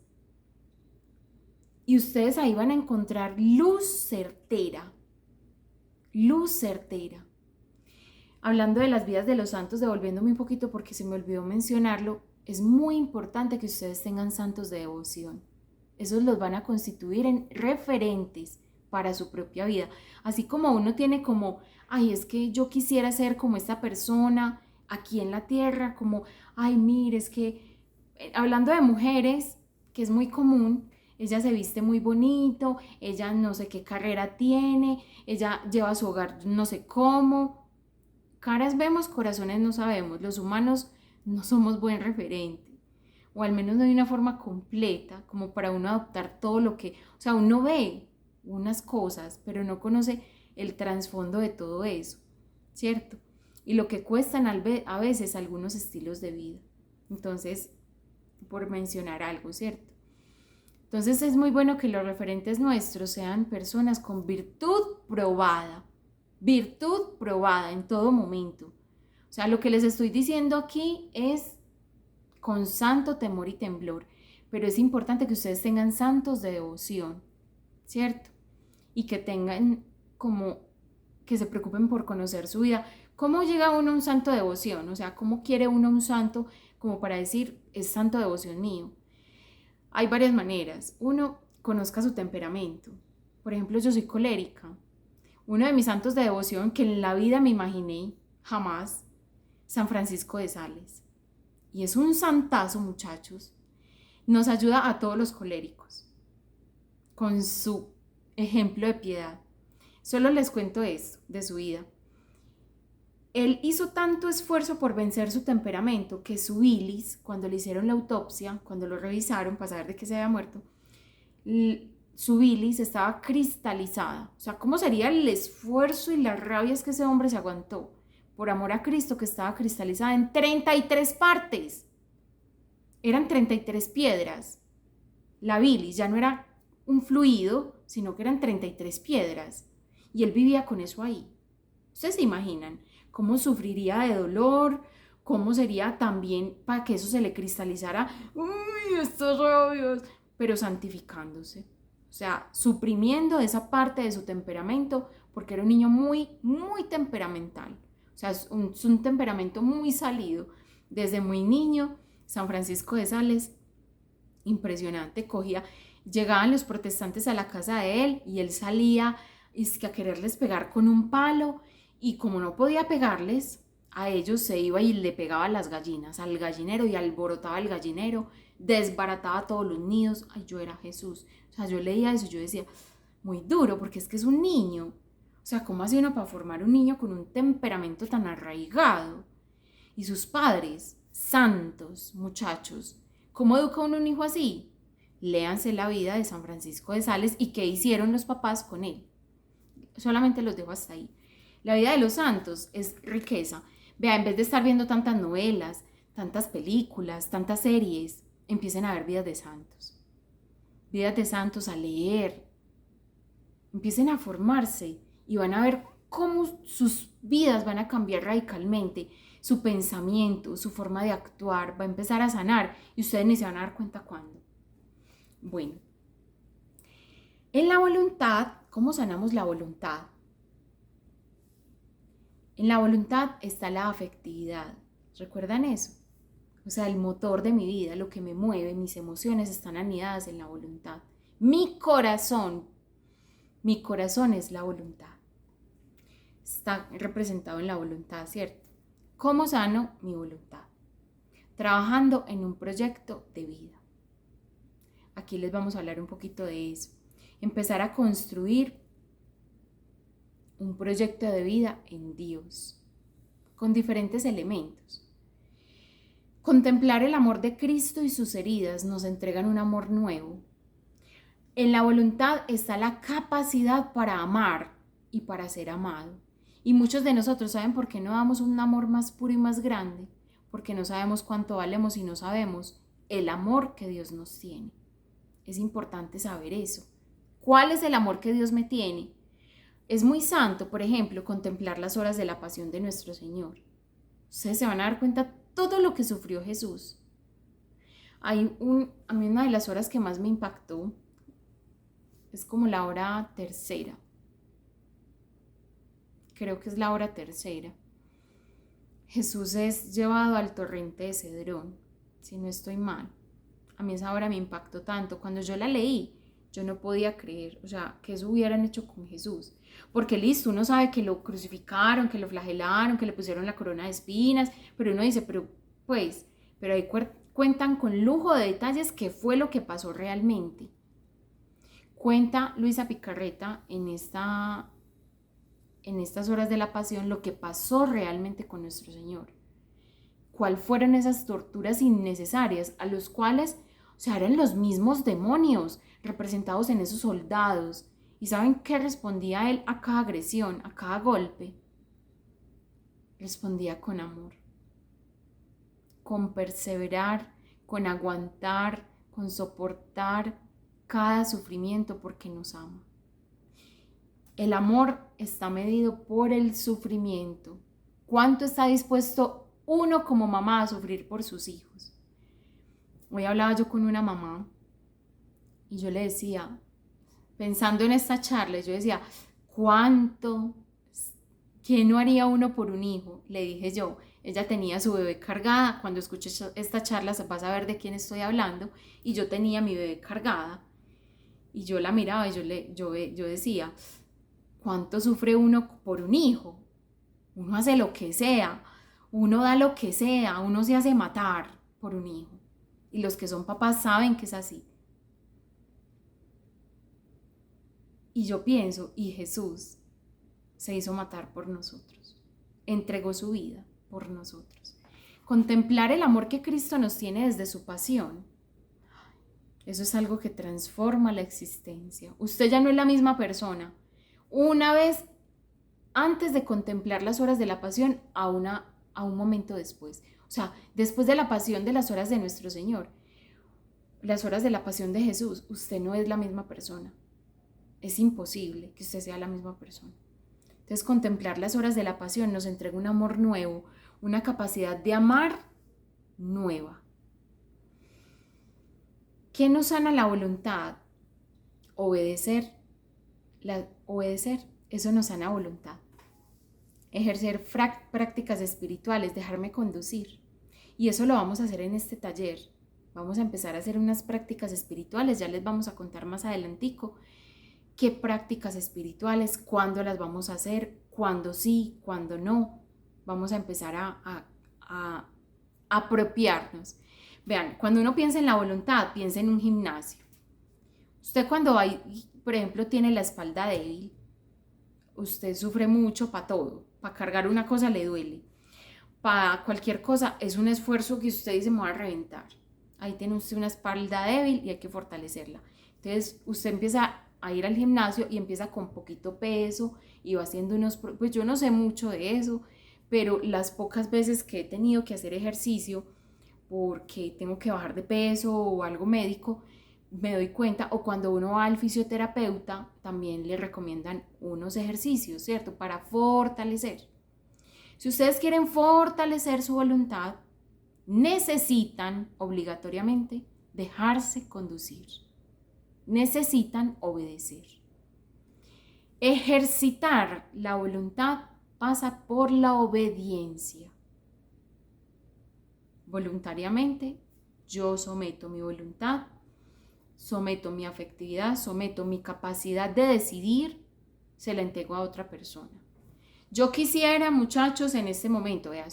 Y ustedes ahí van a encontrar luz certera. Luz certera. Hablando de las vidas de los santos, devolviéndome un poquito porque se me olvidó mencionarlo, es muy importante que ustedes tengan santos de devoción. Esos los van a constituir en referentes para su propia vida. Así como uno tiene como, ay, es que yo quisiera ser como esta persona aquí en la tierra, como, ay, mire, es que, hablando de mujeres, que es muy común, ella se viste muy bonito, ella no sé qué carrera tiene, ella lleva su hogar no sé cómo. Caras vemos, corazones no sabemos. Los humanos no somos buen referente, o al menos no de una forma completa, como para uno adoptar todo lo que, o sea, uno ve unas cosas, pero no conoce el trasfondo de todo eso, ¿cierto? Y lo que cuestan a veces algunos estilos de vida. Entonces, por mencionar algo, ¿cierto? Entonces es muy bueno que los referentes nuestros sean personas con virtud probada en todo momento. O sea, lo que les estoy diciendo aquí es con santo temor y temblor, pero es importante que ustedes tengan santos de devoción, ¿cierto? Y que tengan como, que se preocupen por conocer su vida. ¿Cómo llega uno a un santo de devoción? O sea, ¿cómo quiere uno un santo como para decir, es santo de devoción mío? Hay varias maneras. Uno, conozca su temperamento. Por ejemplo, yo soy colérica. Uno de mis santos de devoción que en la vida me imaginé, jamás, San Francisco de Sales. Y es un santazo, muchachos. Nos ayuda a todos los coléricos con su ejemplo de piedad. Solo les cuento esto de su vida. Él hizo tanto esfuerzo por vencer su temperamento que su bilis, cuando le hicieron la autopsia, cuando lo revisaron para saber de qué se había muerto, su bilis estaba cristalizada. O sea, ¿cómo sería el esfuerzo y las rabias que ese hombre se aguantó por amor a Cristo, que estaba cristalizada en 33 partes? Eran 33 piedras. La bilis ya no era un fluido, sino que eran 33 piedras. Y él vivía con eso ahí. ¿Ustedes se imaginan cómo sufriría de dolor? ¿Cómo sería también para que eso se le cristalizara? ¡Uy, estos rabios! Pero santificándose. o sea, suprimiendo esa parte de su temperamento, porque era un niño muy, muy temperamental. O sea, es un temperamento muy salido. Desde muy niño, San Francisco de Sales, impresionante, llegaban los protestantes a la casa de él y él salía a quererles pegar con un palo, y como no podía pegarles a ellos, se iba y le pegaba a las gallinas, al gallinero, y alborotaba el gallinero, desbarataba todos los nidos. Ay, yo era Jesús. O sea, yo leía eso y yo decía, muy duro, porque es que es un niño. O sea, ¿cómo hace uno para formar un niño con un temperamento tan arraigado? Y sus padres, santos muchachos, ¿cómo educa uno un hijo así? Léanse la vida de San Francisco de Sales y qué hicieron los papás con él. Solamente los dejo hasta ahí. La vida de los santos es riqueza. Vea, en vez de estar viendo tantas novelas, tantas películas, tantas series, empiecen a ver vidas de santos. Vidas de santos, a leer. Empiecen a formarse y van a ver cómo sus vidas van a cambiar radicalmente. Su pensamiento, su forma de actuar va a empezar a sanar y ustedes ni se van a dar cuenta cuándo. Bueno, en la voluntad, ¿cómo sanamos la voluntad? En la voluntad está la afectividad. ¿Recuerdan eso? O sea, el motor de mi vida, lo que me mueve, mis emociones están anidadas en la voluntad. Mi corazón es la voluntad. Está representado en la voluntad, ¿cierto? ¿Cómo sano mi voluntad? Trabajando en un proyecto de vida. Aquí les vamos a hablar un poquito de eso. Empezar a construir un proyecto de vida en Dios, con diferentes elementos. Contemplar el amor de Cristo y sus heridas nos entregan un amor nuevo. En la voluntad está la capacidad para amar y para ser amado. Y muchos de nosotros, ¿saben por qué no damos un amor más puro y más grande? Porque no sabemos cuánto valemos y no sabemos el amor que Dios nos tiene. Es importante saber eso. ¿Cuál es el amor que Dios me tiene? Es muy santo, por ejemplo, contemplar las horas de la pasión de nuestro Señor. Ustedes se van a dar cuenta todo lo que sufrió Jesús. A mí una de las horas que más me impactó es como la hora tercera. Creo que es la hora tercera. Jesús es llevado al torrente de Cedrón, si no estoy mal. A mí esa hora me impactó tanto. Cuando yo la leí, yo no podía creer, o sea, que eso hubieran hecho con Jesús. Porque listo, uno sabe que lo crucificaron, que lo flagelaron, que le pusieron la corona de espinas, pero uno dice, pero ahí cuentan con lujo de detalles qué fue lo que pasó realmente. Cuenta Luisa Picarreta en estas horas de la pasión lo que pasó realmente con nuestro Señor. ¿Cuáles fueron esas torturas innecesarias a los cuales, o sea, eran los mismos demonios representados en esos soldados? ¿Y saben qué respondía él a cada agresión, a cada golpe? Respondía con amor, con perseverar, con aguantar, con soportar cada sufrimiento porque nos ama. El amor está medido por el sufrimiento. ¿Cuánto está dispuesto uno como mamá a sufrir por sus hijos? Hoy hablaba yo con una mamá y yo le decía, pensando en esta charla, yo decía, ¿qué no haría uno por un hijo? Le dije yo, ella tenía su bebé cargada, cuando escuches esta charla vas a ver de quién estoy hablando, y yo tenía mi bebé cargada, y yo la miraba y yo decía, ¿cuánto sufre uno por un hijo? Uno hace lo que sea, uno da lo que sea, uno se hace matar por un hijo, y los que son papás saben que es así. Y yo pienso, y Jesús se hizo matar por nosotros, entregó su vida por nosotros. Contemplar el amor que Cristo nos tiene desde su pasión, eso es algo que transforma la existencia. Usted ya no es la misma persona. Una vez antes de contemplar las horas de la pasión a un momento después. O sea, después de la pasión, de las horas de nuestro Señor, las horas de la pasión de Jesús, usted no es la misma persona. Es imposible que usted sea la misma persona. Entonces, contemplar las horas de la pasión nos entrega un amor nuevo, una capacidad de amar nueva. ¿Qué nos sana la voluntad? obedecer, eso nos sana voluntad. Ejercer prácticas espirituales, dejarme conducir. Y eso lo vamos a hacer en este taller. Vamos a empezar a hacer unas prácticas espirituales, ya les vamos a contar más adelantico qué prácticas espirituales, cuándo las vamos a hacer, cuándo sí, cuándo no. Vamos a empezar a apropiarnos. Vean, cuando uno piensa en la voluntad, piensa en un gimnasio. Usted cuando por ejemplo, tiene la espalda débil, usted sufre mucho para todo. Para cargar una cosa le duele. Para cualquier cosa es un esfuerzo que usted dice me va a reventar. Ahí tiene usted una espalda débil y hay que fortalecerla. Entonces usted empieza a ir al gimnasio y empieza con poquito peso y va haciendo pues yo no sé mucho de eso, pero las pocas veces que he tenido que hacer ejercicio porque tengo que bajar de peso o algo médico, me doy cuenta, o cuando uno va al fisioterapeuta también le recomiendan unos ejercicios, ¿cierto? Para fortalecer. Si ustedes quieren fortalecer su voluntad, necesitan obligatoriamente dejarse conducir. Necesitan obedecer. Ejercitar la voluntad pasa por la obediencia. Voluntariamente, yo someto mi voluntad, someto mi afectividad, someto mi capacidad de decidir, se la entrego a otra persona. Yo quisiera, muchachos, en este momento, vean,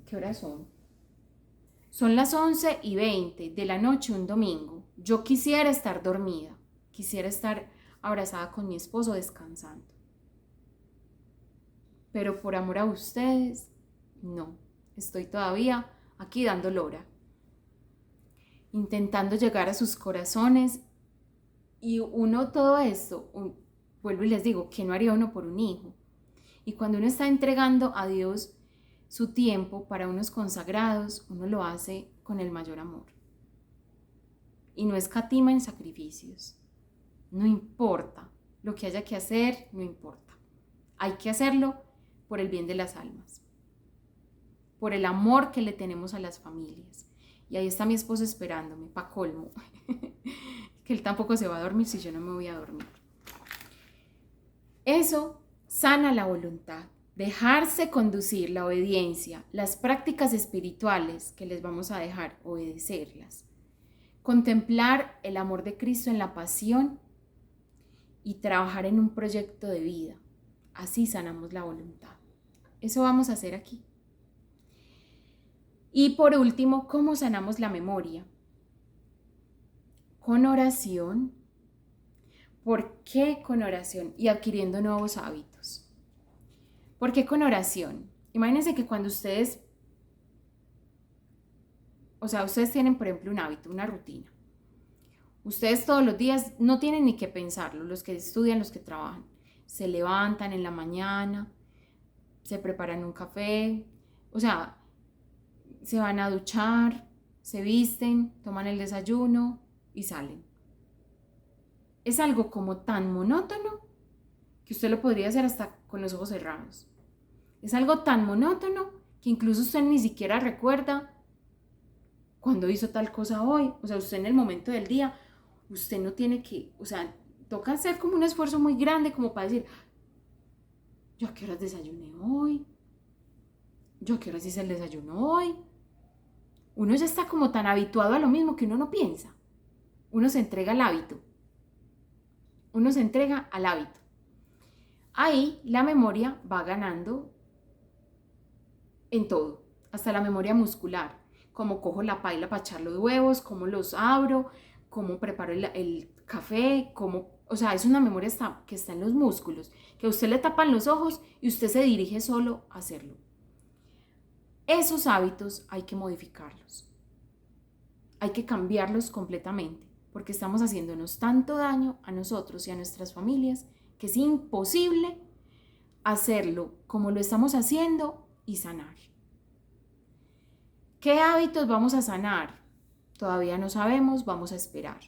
¿qué horas son? Son las 11:20 de la noche, un domingo. Yo quisiera estar dormida, quisiera estar abrazada con mi esposo descansando. Pero por amor a ustedes, no. Estoy todavía aquí dando lora, intentando llegar a sus corazones. Y uno todo esto, vuelvo y les digo, ¿qué no haría uno por un hijo? Y cuando uno está entregando a Dios su tiempo para unos consagrados, uno lo hace con el mayor amor. Y no escatima en sacrificios. No importa lo que haya que hacer, no importa. Hay que hacerlo por el bien de las almas, por el amor que le tenemos a las familias. Y ahí está mi esposo esperándome, pa' colmo, que él tampoco se va a dormir si yo no me voy a dormir. Eso sana la voluntad, dejarse conducir, la obediencia, las prácticas espirituales que les vamos a dejar, obedecerlas. Contemplar el amor de Cristo en la pasión y trabajar en un proyecto de vida. Así sanamos la voluntad. Eso vamos a hacer aquí. Y por último, ¿cómo sanamos la memoria? Con oración. ¿Por qué con oración? Y adquiriendo nuevos hábitos. ¿Por qué con oración? Imagínense que cuando ustedes tienen, por ejemplo, un hábito, una rutina. Ustedes todos los días no tienen ni que pensarlo, los que estudian, los que trabajan. Se levantan en la mañana, se preparan un café, se van a duchar, se visten, toman el desayuno y salen. Es algo como tan monótono que usted lo podría hacer hasta con los ojos cerrados. Es algo tan monótono que incluso usted ni siquiera recuerda cuando hizo tal cosa hoy. Usted en el momento del día, usted no tiene que, toca hacer como un esfuerzo muy grande como para decir, ¿yo a qué horas desayuné hoy? ¿Yo a qué horas hice el desayuno hoy? Uno ya está como tan habituado a lo mismo que uno no piensa. Uno se entrega al hábito. Ahí la memoria va ganando en todo, hasta la memoria muscular. Cómo cojo la paila para echar los huevos, cómo los abro, cómo preparo el café, es una memoria que está en los músculos, que a usted le tapan los ojos y usted se dirige solo a hacerlo. Esos hábitos hay que modificarlos. Hay que cambiarlos completamente, porque estamos haciéndonos tanto daño a nosotros y a nuestras familias que es imposible hacerlo como lo estamos haciendo y sanar. ¿Qué hábitos vamos a sanar? Todavía no sabemos, vamos a esperar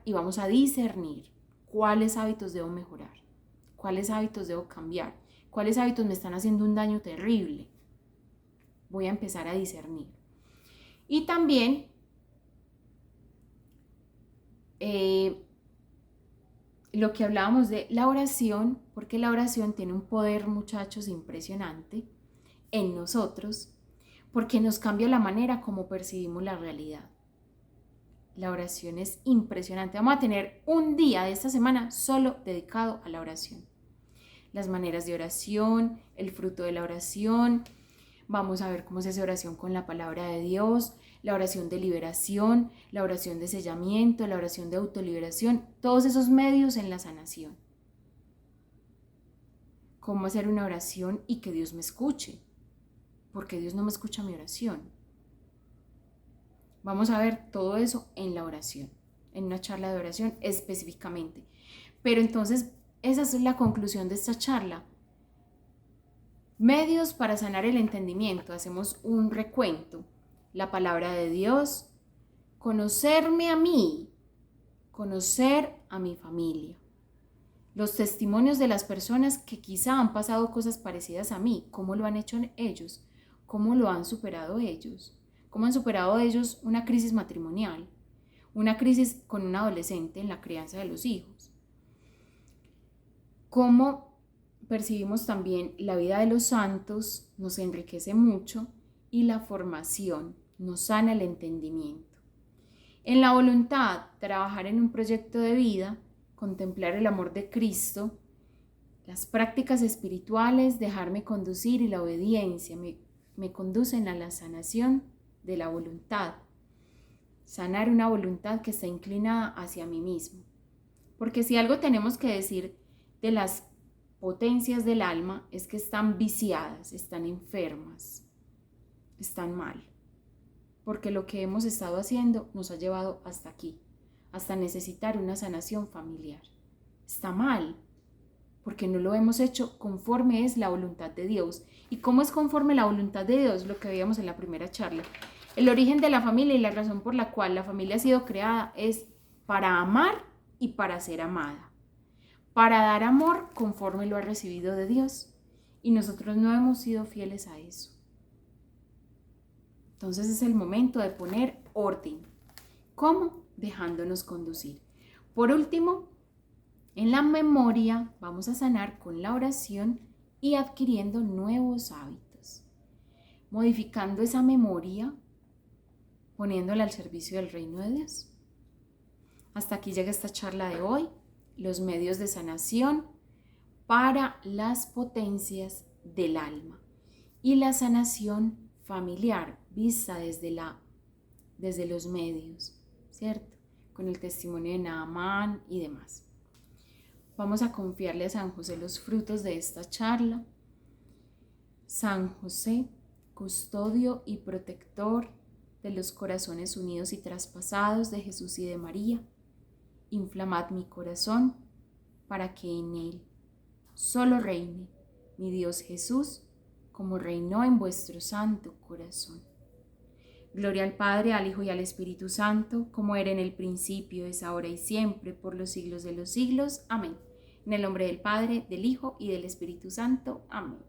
y vamos a discernir cuáles hábitos debo mejorar, cuáles hábitos debo cambiar, cuáles hábitos me están haciendo un daño terrible. Voy a empezar a discernir. Y también lo que hablábamos de la oración, porque la oración tiene un poder, muchachos, impresionante en nosotros, porque nos cambia la manera como percibimos la realidad. La oración es impresionante. Vamos a tener un día de esta semana solo dedicado a la oración. Las maneras de oración, el fruto de la oración. Vamos a ver cómo se hace oración con la palabra de Dios, la oración de liberación, la oración de sellamiento, la oración de autoliberación, todos esos medios en la sanación. Cómo hacer una oración y que Dios me escuche, porque Dios no me escucha mi oración. Vamos a ver todo eso en la oración, en una charla de oración específicamente. Pero entonces, esa es la conclusión de esta charla. Medios para sanar el entendimiento. Hacemos un recuento. La palabra de Dios, conocerme a mí, conocer a mi familia. Los testimonios de las personas que quizá han pasado cosas parecidas a mí, cómo lo han hecho ellos, cómo lo han superado ellos, cómo han superado ellos una crisis matrimonial, una crisis con un adolescente en la crianza de los hijos. Cómo percibimos también la vida de los santos, nos enriquece mucho, y la formación nos sana el entendimiento. En la voluntad, trabajar en un proyecto de vida, contemplar el amor de Cristo, las prácticas espirituales, dejarme conducir, y la obediencia me conducen a la sanación de la voluntad. Sanar una voluntad que está inclinada hacia mí mismo. Porque si algo tenemos que decir de las potencias del alma es que están viciadas, están enfermas, están mal. Porque lo que hemos estado haciendo nos ha llevado hasta aquí, hasta necesitar una sanación familiar. Está mal, porque no lo hemos hecho conforme es la voluntad de Dios. ¿Y cómo es conforme la voluntad de Dios? Lo que veíamos en la primera charla. El origen de la familia y la razón por la cual la familia ha sido creada es para amar y para ser amada. Para dar amor conforme lo ha recibido de Dios. Y nosotros no hemos sido fieles a eso. Entonces es el momento de poner orden. ¿Cómo? Dejándonos conducir. Por último, en la memoria vamos a sanar con la oración y adquiriendo nuevos hábitos. Modificando esa memoria, poniéndola al servicio del reino de Dios. Hasta aquí llega esta charla de hoy. Los medios de sanación para las potencias del alma y la sanación familiar vista desde los medios, ¿cierto? Con el testimonio de Naamán y demás. Vamos a confiarle a San José los frutos de esta charla. San José, custodio y protector de los corazones unidos y traspasados de Jesús y de María, inflamad mi corazón para que en él solo reine mi Dios Jesús, como reinó en vuestro santo corazón. Gloria al Padre, al Hijo y al Espíritu Santo, como era en el principio, es ahora y siempre, por los siglos de los siglos. Amén. En el nombre del Padre, del Hijo y del Espíritu Santo. Amén.